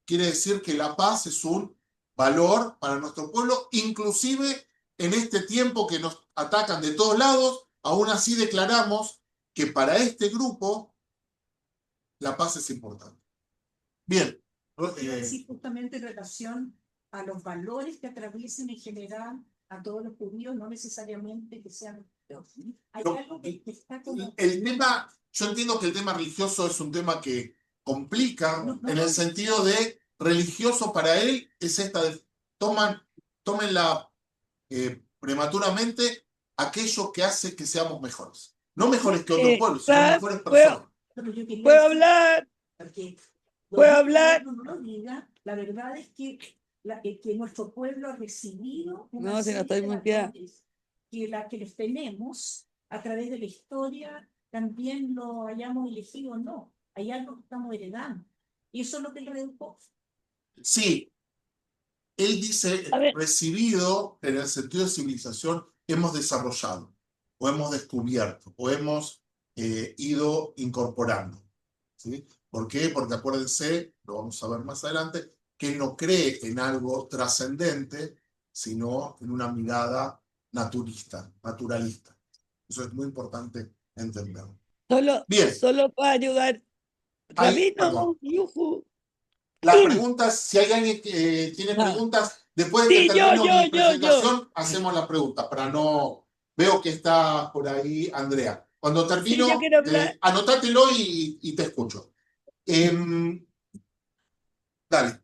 quiere decir que la paz es un valor para nuestro pueblo, inclusive en este tiempo que nos atacan de todos lados, aún así declaramos que para este grupo la paz es importante. Bien. Quiero decir justamente en relación a los valores que atraviesen en general a todos los judíos, no necesariamente que sean religiosos. Hay algo que está como... El tema, yo entiendo que el tema religioso es un tema que complica, en el sentido de religioso para él es esta de tómenla prematuramente aquello que hace que seamos mejores. No mejores que otros pueblos, sino mejores personas. ¿Puedo hablar? ¿Puedo hablar? No lo diga, la verdad es que nuestro pueblo ha recibido una No, si no serie estoy de muteada. valores que les tenemos a través de la historia, también lo hayamos elegido o no. Hay algo que estamos heredando. Y eso es lo que le redujo. Sí, él dice A ver. recibido en el sentido de civilización, hemos desarrollado, o hemos descubierto, o hemos ido incorporando. ¿Sí? ¿Por qué? Porque acuérdense, lo vamos a ver más adelante, que no cree en algo trascendente, sino en una mirada naturalista. Eso es muy importante entenderlo. Bien. Solo para ayudar. Rabino, yuju. Las preguntas, si hay alguien que tiene preguntas, después de que termino mi presentación, hacemos las preguntas, para no... Veo que está por ahí Andrea. Cuando termino, Sí, yo quiero hablar. Anótatelo y te escucho. Dale.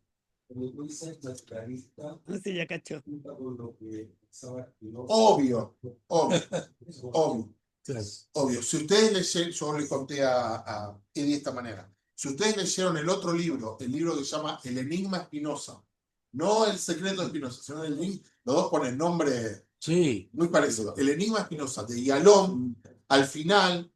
No sé, ya cachó. Obvio. Si ustedes leyeron, yo le conté a Eddie de esta manera, si ustedes leyeron el otro libro, el libro que se llama El Enigma Spinoza, no El Secreto de Spinoza, sino el enigma, los dos ponen nombre muy parecido. El Enigma Spinoza de Yalom, al final,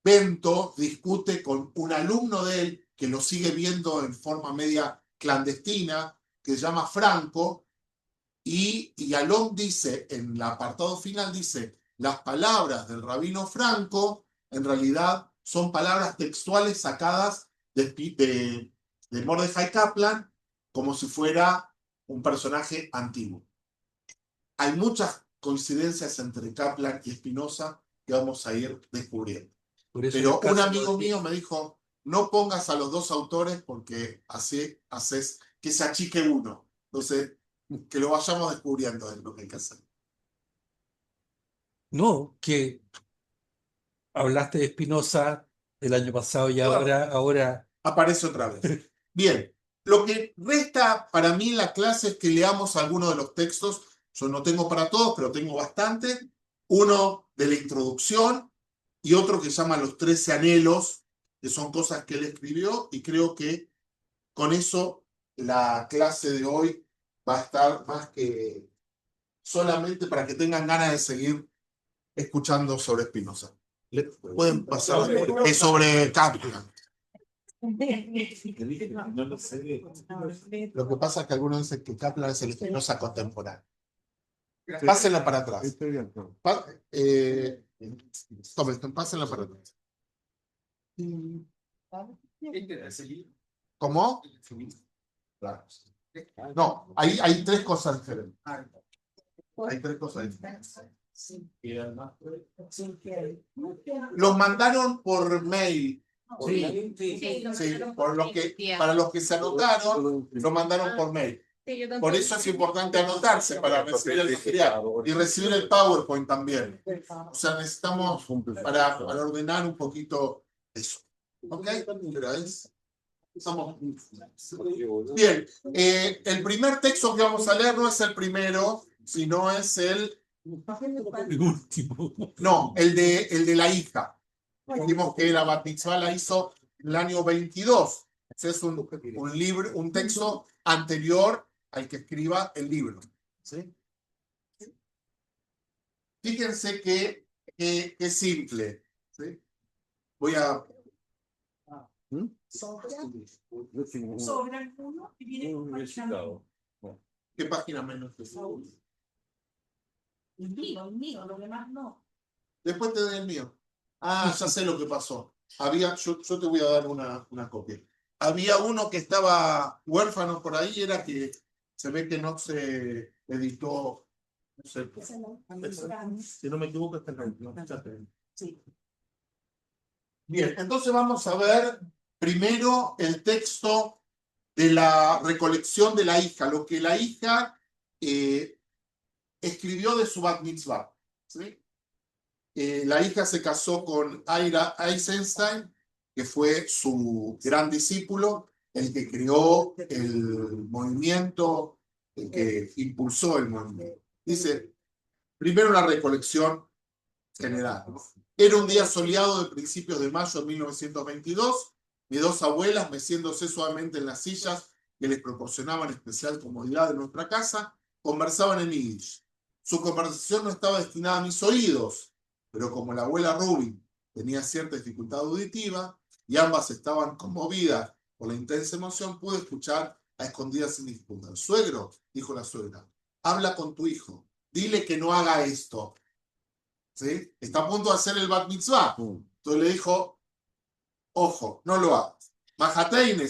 Bento discute con un alumno de él que lo sigue viendo en forma media clandestina, que se llama Franco, y Yalom dice, en el apartado final, dice, las palabras del rabino Franco, en realidad, son palabras textuales sacadas de Mordecai Kaplan, como si fuera un personaje antiguo. Hay muchas coincidencias entre Kaplan y Spinoza que vamos a ir descubriendo. Pero un amigo mío me dijo, no pongas a los dos autores porque así haces que se achique uno. Entonces, que lo vayamos descubriendo es lo que hay que hacer. No, que hablaste de Spinoza el año pasado y ahora... Aparece otra vez. Bien, lo que resta para mí en la clase es que leamos algunos de los textos. Yo no tengo para todos, pero tengo bastante. Uno de la introducción y otro que se llama Los 13 anhelos, que son cosas que él escribió, y creo que con eso la clase de hoy va a estar más que solamente para que tengan ganas de seguir escuchando sobre Spinoza. Pueden pasar sobre Kaplan. No lo sé. Lo que pasa es que algunos dicen que Kaplan es el Spinoza contemporáneo. Pásenla para atrás. Estoy de acuerdo. Tomen, pásenla para atrás. ¿Cómo? Claro. No, hay tres cosas diferentes. Hay tres cosas diferentes. Los mandaron por mail. Sí, Sí, para los que se anotaron, lo mandaron por mail. Por eso es importante anotarse para recibir el material y recibir el PowerPoint también. O sea, necesitamos para ordenar un poquito eso. ¿Ok? Pero estamos bien. El primer texto que vamos a leer no es el primero, sino es el último. No, el de la hija. Dijimos que la Bat Mitzvah la hizo en el año 22. Ese es un libro, un texto anterior al que escriba el libro. ¿Sí? Fíjense que es simple. ¿Sí? Voy a... Sobra alguno y viene con página. ¿Qué página menos que El mío, lo demás no. Después te doy el mío. Ah, ya sé lo que pasó. Yo te voy a dar una copia. Había uno que estaba huérfano por ahí, era que se ve que no se editó. No sé, si no me equivoco, está en el. Sí. Bien, entonces vamos a ver primero el texto de la recolección de la hija, lo que la hija escribió de su Bat Mitzvah. ¿Sí? La hija se casó con Ira Eisenstein, que fue su gran discípulo, el que creó el movimiento, el que impulsó el movimiento. Dice, primero la recolección general. Era un día soleado de principios de mayo de 1922. Mis dos abuelas, meciéndose suavemente en las sillas que les proporcionaban especial comodidad en nuestra casa, conversaban en yiddish. Su conversación no estaba destinada a mis oídos, pero como la abuela Rubin tenía cierta dificultad auditiva y ambas estaban conmovidas por la intensa emoción, pude escuchar a escondidas sin dificultad. Suegro, dijo la suegra, habla con tu hijo, dile que no haga esto. ¿Sí? Está a punto de hacer el Bat Mitzvah. Entonces le dijo, ojo, no lo hagas. Mahatein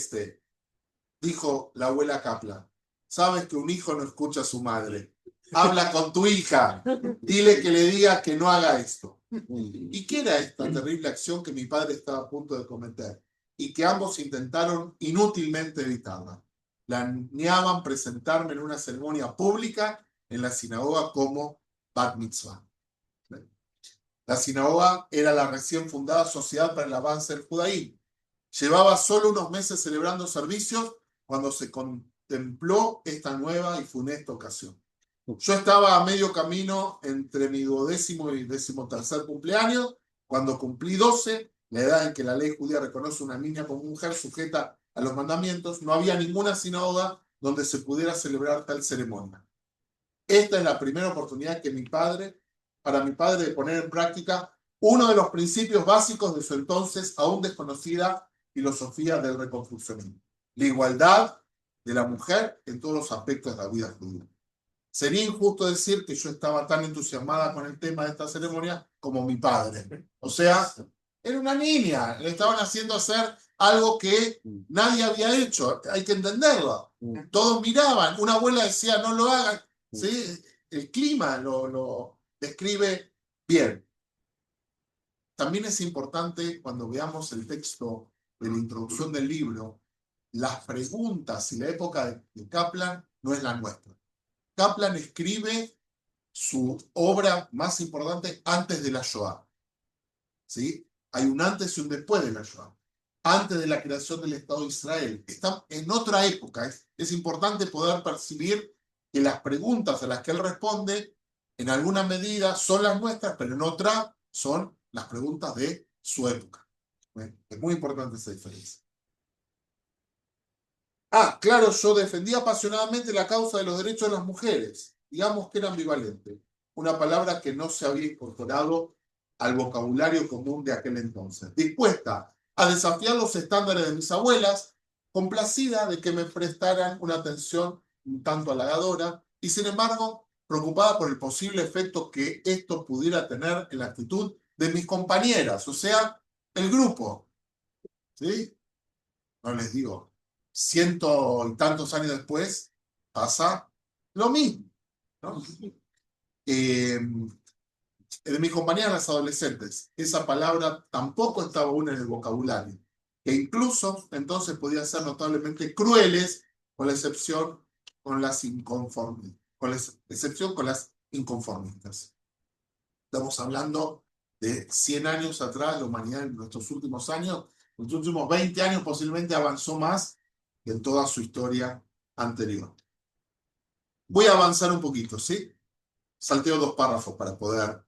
dijo la abuela Kaplan, sabes que un hijo no escucha a su madre. Habla con tu hija, dile que le diga que no haga esto. ¿Y qué era esta terrible acción que mi padre estaba a punto de cometer? Y que ambos intentaron inútilmente evitarla. Planeaban presentarme en una ceremonia pública en la sinagoga como Bat Mitzvah. La sinagoga era la recién fundada Sociedad para el Avance del Judaísmo. Llevaba solo unos meses celebrando servicios cuando se contempló esta nueva y funesta ocasión. Yo estaba a medio camino entre mi 12º y 13º cumpleaños, cuando cumplí 12, la edad en que la ley judía reconoce a una niña como mujer sujeta a los mandamientos. No había ninguna sinagoga donde se pudiera celebrar tal ceremonia. Esta es la primera oportunidad que para mi padre de poner en práctica uno de los principios básicos de su entonces aún desconocida filosofía del reconstruccionismo: la igualdad de la mujer en todos los aspectos de la vida judía. Sería injusto decir que yo estaba tan entusiasmada con el tema de esta ceremonia como mi padre. O sea, era una niña, le estaban haciendo hacer algo que nadie había hecho, hay que entenderlo. Todos miraban, una abuela decía no lo hagan. ¿Sí? El clima lo describe bien. También es importante, cuando veamos el texto de la introducción del libro, las preguntas y la época de Kaplan no es la nuestra. Kaplan escribe su obra más importante antes de la Shoah. ¿Sí? Hay un antes y un después de la Shoah. Antes de la creación del Estado de Israel. Está en otra época. Es importante poder percibir que las preguntas a las que él responde, en alguna medida, son las nuestras, pero en otra son las preguntas de su época. Es muy importante esa diferencia. Claro, yo defendía apasionadamente la causa de los derechos de las mujeres. Digamos que era ambivalente. Una palabra que no se había incorporado al vocabulario común de aquel entonces. Dispuesta a desafiar los estándares de mis abuelas, complacida de que me prestaran una atención un tanto halagadora y, sin embargo, preocupada por el posible efecto que esto pudiera tener en la actitud de mis compañeras, o sea, el grupo. ¿Sí? No les digo, 100 y tantos años después pasa lo mismo, ¿no? De mis compañeras las adolescentes, esa palabra tampoco estaba aún en el vocabulario, e incluso entonces podían ser notablemente crueles, con la excepción con las inconformistas. Estamos hablando de 100 años atrás, la humanidad en nuestros últimos años, en los últimos 20 años posiblemente avanzó más que en toda su historia anterior. Voy a avanzar un poquito, ¿sí? Salteo 2 párrafos para poder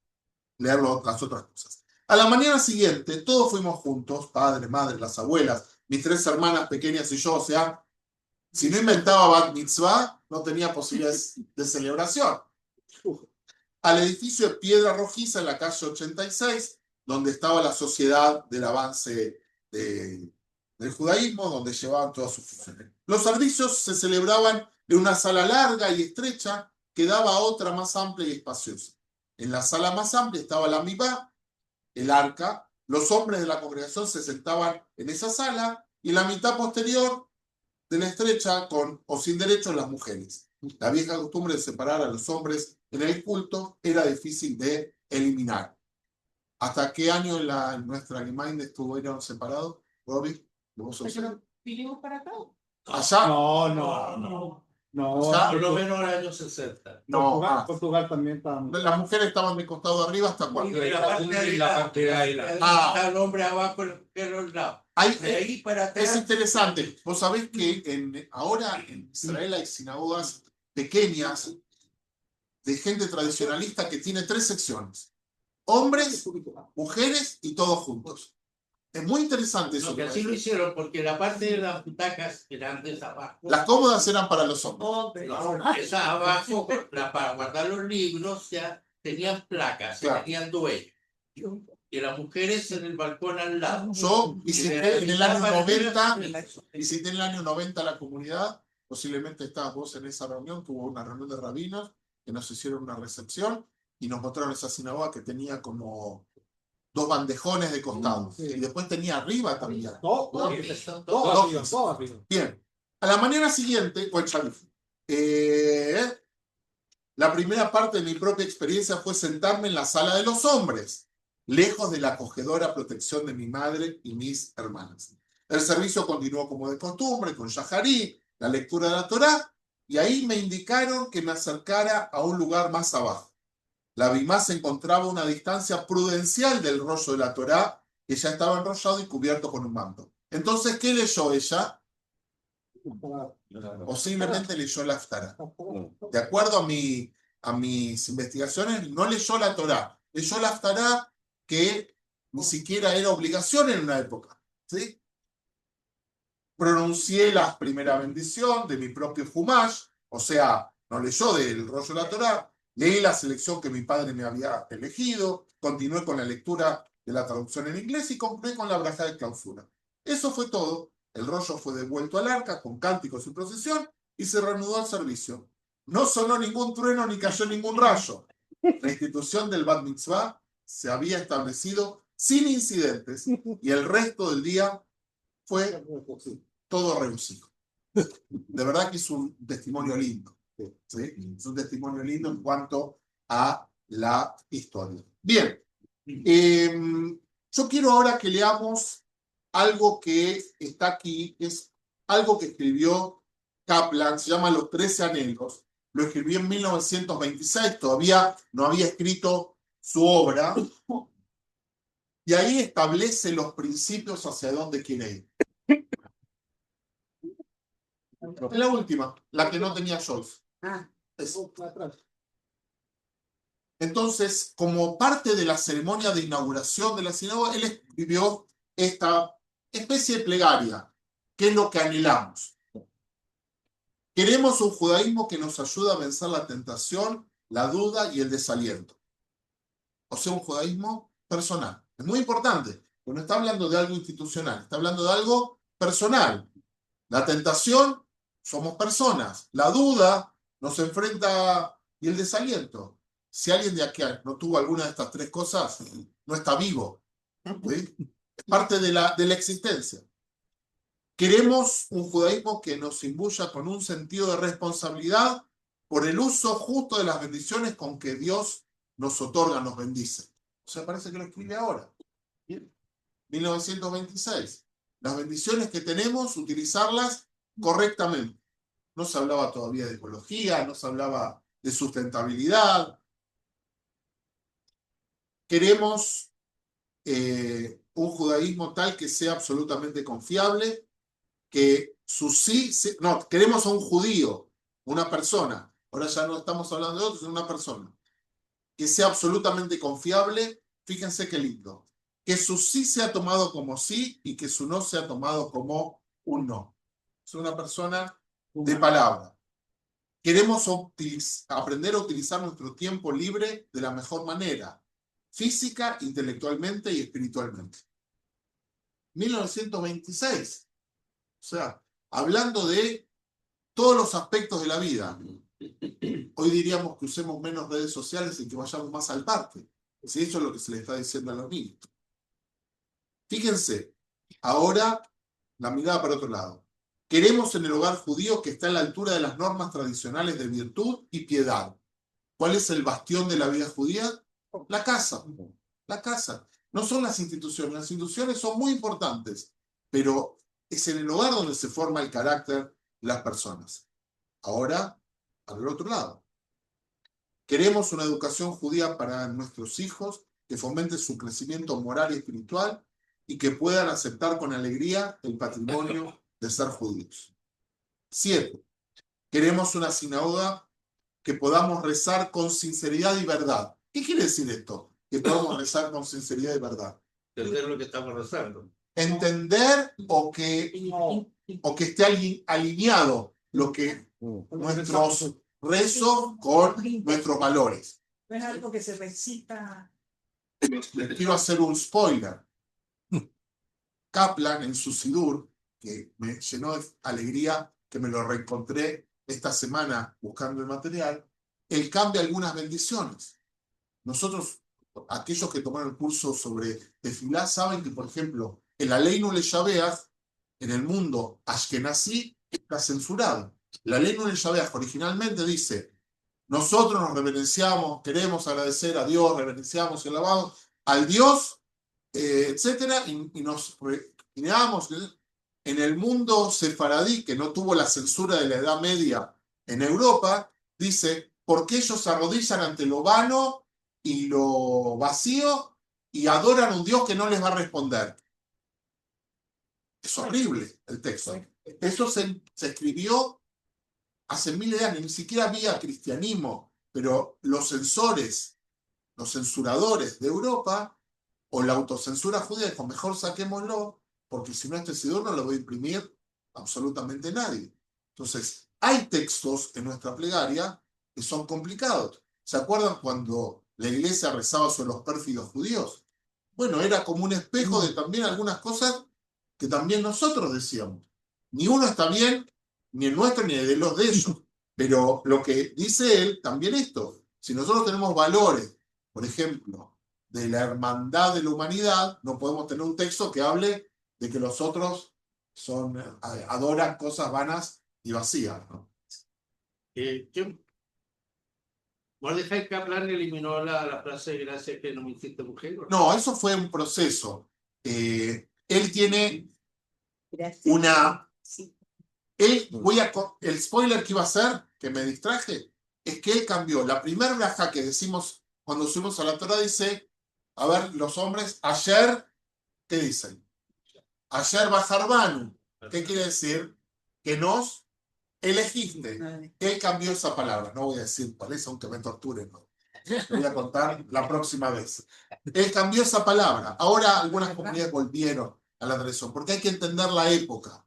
leer las otras cosas. A la mañana siguiente, todos fuimos juntos, padre, madre, las abuelas, mis 3 hermanas pequeñas y yo, o sea, si no inventaba Bat Mitzvah, no tenía posibilidades de celebración. Al edificio de piedra rojiza en la calle 86, donde estaba la Sociedad del Avance del Judaísmo, donde llevaban todas sus funciones. Los servicios se celebraban en una sala larga y estrecha que daba a otra más amplia y espaciosa. En la sala más amplia estaba la mibá, el arca. Los hombres de la congregación se sentaban en esa sala y en la mitad posterior de la estrecha, con o sin derechos, las mujeres. La vieja costumbre de separar a los hombres en el culto era difícil de eliminar. ¿Hasta qué año en nuestra gemeinde estuvieron separados, Robbie? ¿Vinimos para acá? ¿Allá? No. ¿Allá? Por lo menos en los años 60. No. Portugal también está. Las mujeres estaban de costado arriba hasta cuando. Y la parte de ahí, está el hombre abajo, el mujer al lado. De ahí para Es atrás. interesante. Vos sabés que ahora en Israel hay sinagogas pequeñas de gente tradicionalista que tiene 3 secciones. Hombres, mujeres y todos juntos. Es muy interesante eso. No, que así lo hicieron porque la parte de las butacas eran de abajo. Las cómodas eran para los hombres. No, esa abajo, para guardar los libros, ya tenían placas, Claro. tenían dueño. Y las mujeres en el balcón al lado. Yo visité en el año 90, Eso. visité en el año 90 la comunidad. Posiblemente estabas vos en esa reunión, que hubo una reunión de rabinos que nos hicieron una recepción y nos mostraron esa sinagoga que tenía como 2 bandejones de costado. Y después tenía arriba también. Todo arriba. Bien. A la mañana siguiente, o el Shalif, la primera parte de mi propia experiencia fue sentarme en la sala de los hombres, lejos de la acogedora protección de mi madre y mis hermanas. El servicio continuó como de costumbre, con Shaharí, la lectura de la Torá, y ahí me indicaron que me acercara a un lugar más abajo. La bimá se encontraba a una distancia prudencial del rollo de la Torá, que ya estaba enrollado y cubierto con un manto. Entonces, ¿qué leyó ella? Posiblemente leyó la Haftará. De acuerdo a mis investigaciones, no leyó la Torá. Leyó la Haftará, que ni siquiera era obligación en una época. ¿Sí? Pronuncié la primera bendición de mi propio Humash, o sea, no leyó del rollo de la Torá. Leí la selección que mi padre me había elegido, continué con la lectura de la traducción en inglés y concluí con la braja de clausura. Eso fue todo. El rollo fue devuelto al arca con cánticos y procesión y se reanudó el servicio. No sonó ningún trueno ni cayó ningún rayo. La institución del Bat Mitzvah se había establecido sin incidentes y el resto del día fue todo regocijo. De verdad que es un testimonio lindo. ¿Sí? Es un testimonio lindo en cuanto a la historia. Bien, yo quiero ahora que leamos algo que está aquí, es algo que escribió Kaplan, se llama Los 13 Anhelos. Lo escribió en 1926, todavía no había escrito su obra, y ahí establece los principios hacia dónde quiere ir. La última, la que no tenía Joyce. Entonces, como parte de la ceremonia de inauguración de la sinagoga, él escribió esta especie de plegaria, que es lo que anhelamos. Queremos un judaísmo que nos ayude a vencer la tentación, la duda y el desaliento. O sea, un judaísmo personal. Es muy importante. No está hablando de algo institucional, está hablando de algo personal. La tentación, somos personas. La duda nos enfrenta y el desaliento. Si alguien de aquí no tuvo alguna de estas tres cosas, no está vivo. ¿Sí? Es parte de la existencia. Queremos un judaísmo que nos imbuya con un sentido de responsabilidad por el uso justo de las bendiciones con que Dios nos otorga, nos bendice. O sea, parece que lo escribe ahora. Bien. 1926. Las bendiciones que tenemos, utilizarlas correctamente. No se hablaba todavía de ecología, no se hablaba de sustentabilidad. Queremos un judaísmo tal que sea absolutamente confiable, que no, queremos a un judío, una persona, ahora ya no estamos hablando de otros, sino una persona, que sea absolutamente confiable, fíjense qué lindo, que su sí sea tomado como sí y que su no sea tomado como un no. Es una persona de palabra. Queremos aprender a utilizar nuestro tiempo libre de la mejor manera, física, intelectualmente y espiritualmente. 1926. O sea, hablando de todos los aspectos de la vida. Hoy diríamos que usemos menos redes sociales y que vayamos más al parque. Si eso es lo que se le está diciendo a los niños. Fíjense, ahora la mirada para otro lado. Queremos en el hogar judío que está a la altura de las normas tradicionales de virtud y piedad. ¿Cuál es el bastión de la vida judía? La casa. La casa. No son las instituciones son muy importantes, pero es en el hogar donde se forma el carácter de las personas. Ahora, al otro lado. Queremos una educación judía para nuestros hijos que fomente su crecimiento moral y espiritual y que puedan aceptar con alegría el patrimonio de ser judíos. 7. Queremos una sinagoga que podamos rezar con sinceridad y verdad. ¿Qué quiere decir esto? Que podamos rezar con sinceridad y verdad. Entender lo que estamos rezando. Entender o que esté alineado lo que nuestros rezos con nuestros valores. No es algo que se recita. Les quiero hacer un spoiler. Kaplan en su Sidur, que me llenó de alegría, que me lo reencontré esta semana buscando el material, él cambia algunas bendiciones. Nosotros, aquellos que tomaron el curso sobre Tefilá, saben que, por ejemplo, en la ley Nule Yabeach, en el mundo Ashkenazí, está censurado. La ley Nule Yabeach originalmente dice: nosotros nos reverenciamos, queremos agradecer a Dios, reverenciamos y alabamos al Dios, etcétera, y nos reclinamos. En el mundo sefaradí, que no tuvo la censura de la Edad Media en Europa, dice: porque ellos se arrodillan ante lo vano y lo vacío y adoran a un Dios que no les va a responder. Es horrible el texto. Eso se escribió hace miles de años, ni siquiera había cristianismo, pero los censores, los censuradores de Europa, o la autocensura judía, dijo: mejor saquémoslo, porque si no este Sidur no lo va a imprimir absolutamente nadie. Entonces, hay textos en nuestra plegaria que son complicados. ¿Se acuerdan cuando la iglesia rezaba sobre los pérfidos judíos? Bueno, era como un espejo de también algunas cosas que también nosotros decíamos. Ni uno está bien, ni el nuestro, ni el de los de ellos. Pero lo que dice él, también esto, si nosotros tenemos valores, por ejemplo, de la hermandad de la humanidad, no podemos tener un texto que hable de que los otros adoran cosas vanas y vacías, ¿no? ¿Mordecai Kaplan eliminó la frase de gracias que no me hiciste mujer? No, eso fue un proceso. Él tiene una... el spoiler que iba a hacer, que me distraje, es que él cambió. La primera braja que decimos cuando subimos a la Torah dice, a ver, los hombres, ayer, ¿qué dicen? Ayer Bajarbanu. ¿Qué quiere decir? Que nos elegiste. Él cambió esa palabra. No voy a decir cuál es, aunque me torturen. ¿No? Lo voy a contar la próxima vez. Él cambió esa palabra. Ahora algunas comunidades volvieron a la tradición, porque hay que entender la época.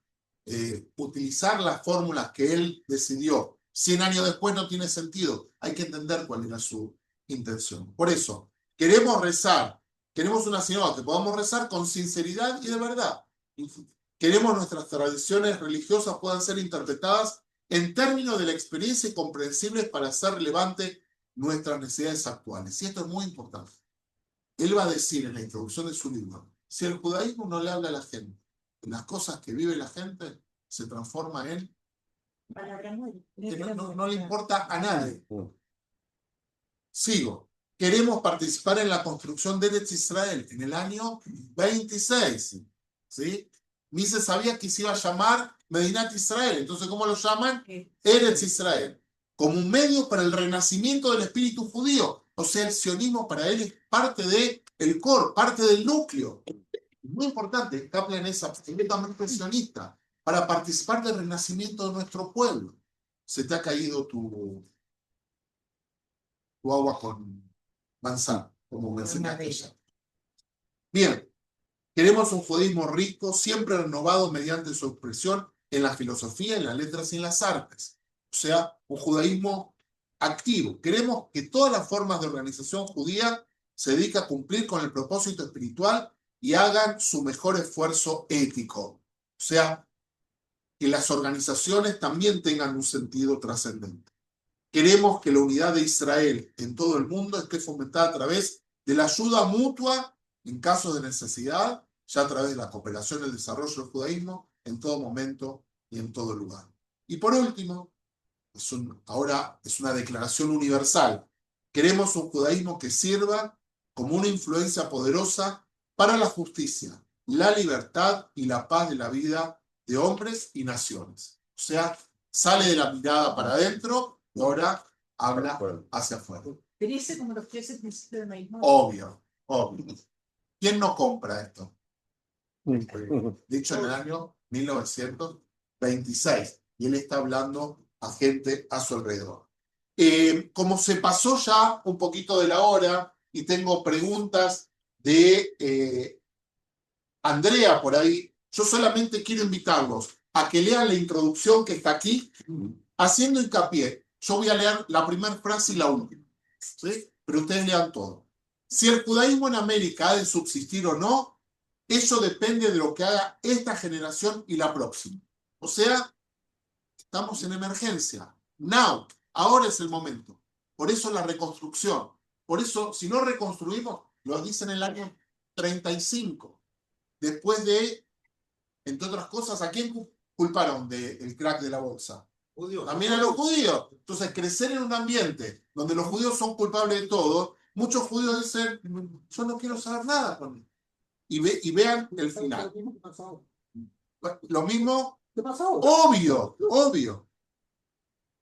Utilizar las fórmulas que él decidió 100 años después no tiene sentido. Hay que entender cuál era su intención. Por eso, queremos rezar Queremos una sinagoga que podamos rezar con sinceridad y de verdad. Queremos nuestras tradiciones religiosas puedan ser interpretadas en términos de la experiencia y comprensibles para hacer relevante nuestras necesidades actuales. Y esto es muy importante. Él va a decir en la introducción de su libro, si el judaísmo no le habla a la gente, las cosas que vive la gente se transforman en que no le importa a nadie. Sigo. Queremos participar en la construcción de Eretz Israel en el año 26. ¿Sí? Mises sabía que se iba a llamar Medinat Israel. Entonces, ¿cómo lo llaman? Eretz Israel. Como un medio para el renacimiento del espíritu judío. O sea, el sionismo para él es parte del core, parte del núcleo. Muy importante, Kaplan es absolutamente sionista para participar del renacimiento de nuestro pueblo. Se te ha caído tu agua con manzana, como me enseñaste ya. Bien, queremos un judaísmo rico, siempre renovado mediante su expresión en la filosofía, en las letras y en las artes. O sea, un judaísmo activo. Queremos que todas las formas de organización judía se dediquen a cumplir con el propósito espiritual y hagan su mejor esfuerzo ético. O sea, que las organizaciones también tengan un sentido trascendente. Queremos que la unidad de Israel en todo el mundo esté fomentada a través de la ayuda mutua en casos de necesidad, ya a través de la cooperación y el desarrollo del judaísmo en todo momento y en todo lugar. Y por último, ahora es una declaración universal. Queremos un judaísmo que sirva como una influencia poderosa para la justicia, la libertad y la paz de la vida de hombres y naciones. O sea, sale de la mirada para adentro y ahora habla hacia afuera. Dice como los 13 principios de maíz. Obvio. ¿Quién no compra esto? Dicho en el año 1926. Y él está hablando a gente a su alrededor. Como se pasó ya un poquito de la hora y tengo preguntas de Andrea por ahí, yo solamente quiero invitarlos a que lean la introducción que está aquí, haciendo hincapié. Yo voy a leer la primera frase y la última, ¿sí? Pero ustedes lean todo. Si el judaísmo en América ha de subsistir o no, eso depende de lo que haga esta generación y la próxima. O sea, estamos en emergencia. Now, ahora es el momento. Por eso la reconstrucción. Por eso, si no reconstruimos, lo dicen en el año 35. Después de, entre otras cosas, ¿a quién culparon del crack de la bolsa? También a los judíos. Entonces, crecer en un ambiente donde los judíos son culpables de todo, muchos judíos dicen, yo no quiero saber nada con él. Y vean el final. Lo mismo, obvio.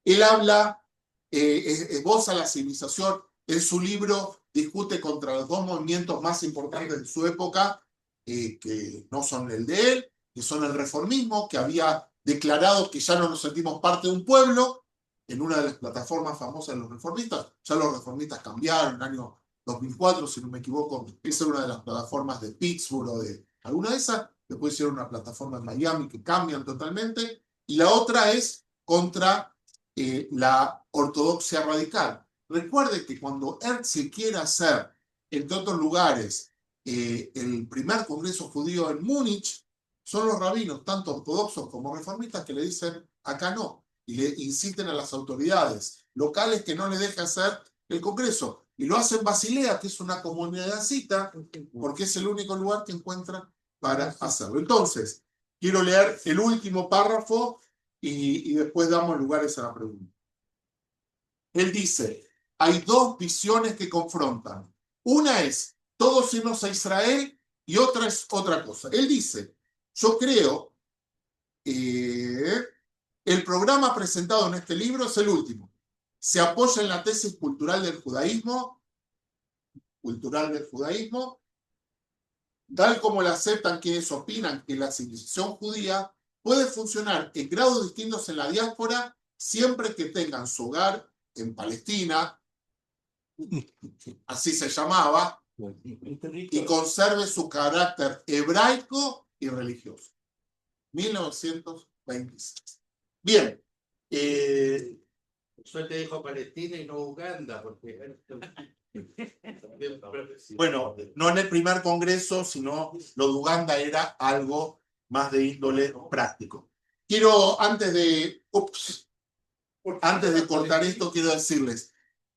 Él habla, esboza la civilización. En su libro discute contra los dos movimientos más importantes de su época, que no son el de él, que son el reformismo, que había declarado que ya no nos sentimos parte de un pueblo, en una de las plataformas famosas de los reformistas. Ya los reformistas cambiaron en el año 2004, si no me equivoco. Esa era una de las plataformas de Pittsburgh o de alguna de esas. Después hicieron una plataforma en Miami que cambian totalmente. Y la otra es contra la ortodoxia radical. Recuerde que cuando Herzl quiere hacer, entre otros lugares, el primer congreso judío en Múnich, son los rabinos, tanto ortodoxos como reformistas, que le dicen acá no, y le inciten a las autoridades locales que no le dejen hacer el congreso. Y lo hacen en Basilea, que es una comunidadcita, porque es el único lugar que encuentran para hacerlo. Entonces, quiero leer el último párrafo y después damos lugares a la pregunta. Él dice, hay dos visiones que confrontan. Una es todos irnos a Israel y otra es otra cosa. Él dice, yo creo el programa presentado en este libro es el último. Se apoya en la tesis cultural del judaísmo, tal como la aceptan quienes opinan que la civilización judía puede funcionar en grados distintos en la diáspora siempre que tengan su hogar en Palestina, así se llamaba, y conserve su carácter hebraico y religioso. 1926. Bien. Suerte dijo Palestina y no Uganda, porque Bueno, no en el primer congreso, sino lo de Uganda era algo más de índole práctico. Quiero, antes de cortar esto, quiero decirles,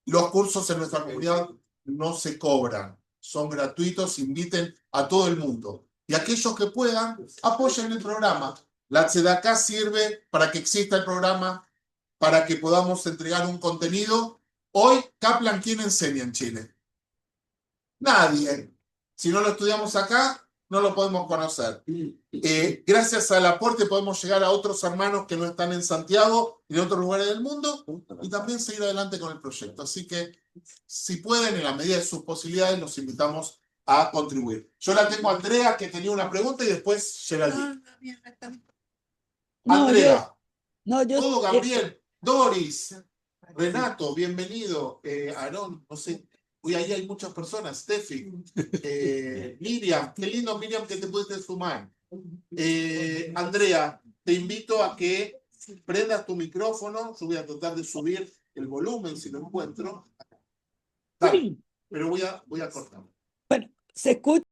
los cursos en nuestra comunidad no se cobran, son gratuitos, inviten a todo el mundo. Y aquellos que puedan, apoyen el programa. La Tzedaká sirve para que exista el programa, para que podamos entregar un contenido. Hoy, Kaplan, ¿quién enseña en Chile? Nadie. Si no lo estudiamos acá, no lo podemos conocer. Gracias al aporte podemos llegar a otros hermanos que no están en Santiago y en otros lugares del mundo y también seguir adelante con el proyecto. Así que, si pueden, en la medida de sus posibilidades, los invitamos a contribuir. Yo la tengo a Andrea, que tenía una pregunta, y después Geraldine. Andrea. Todo, Gabriel, Doris, Renato, bienvenido. Aarón, no sé. Uy, ahí hay muchas personas. Steffi, Miriam, qué lindo, Miriam, que te pudiste sumar. Andrea, te invito a que prendas tu micrófono. Yo voy a tratar de subir el volumen si lo encuentro. Dale, pero voy a cortar. Bueno, se escucha.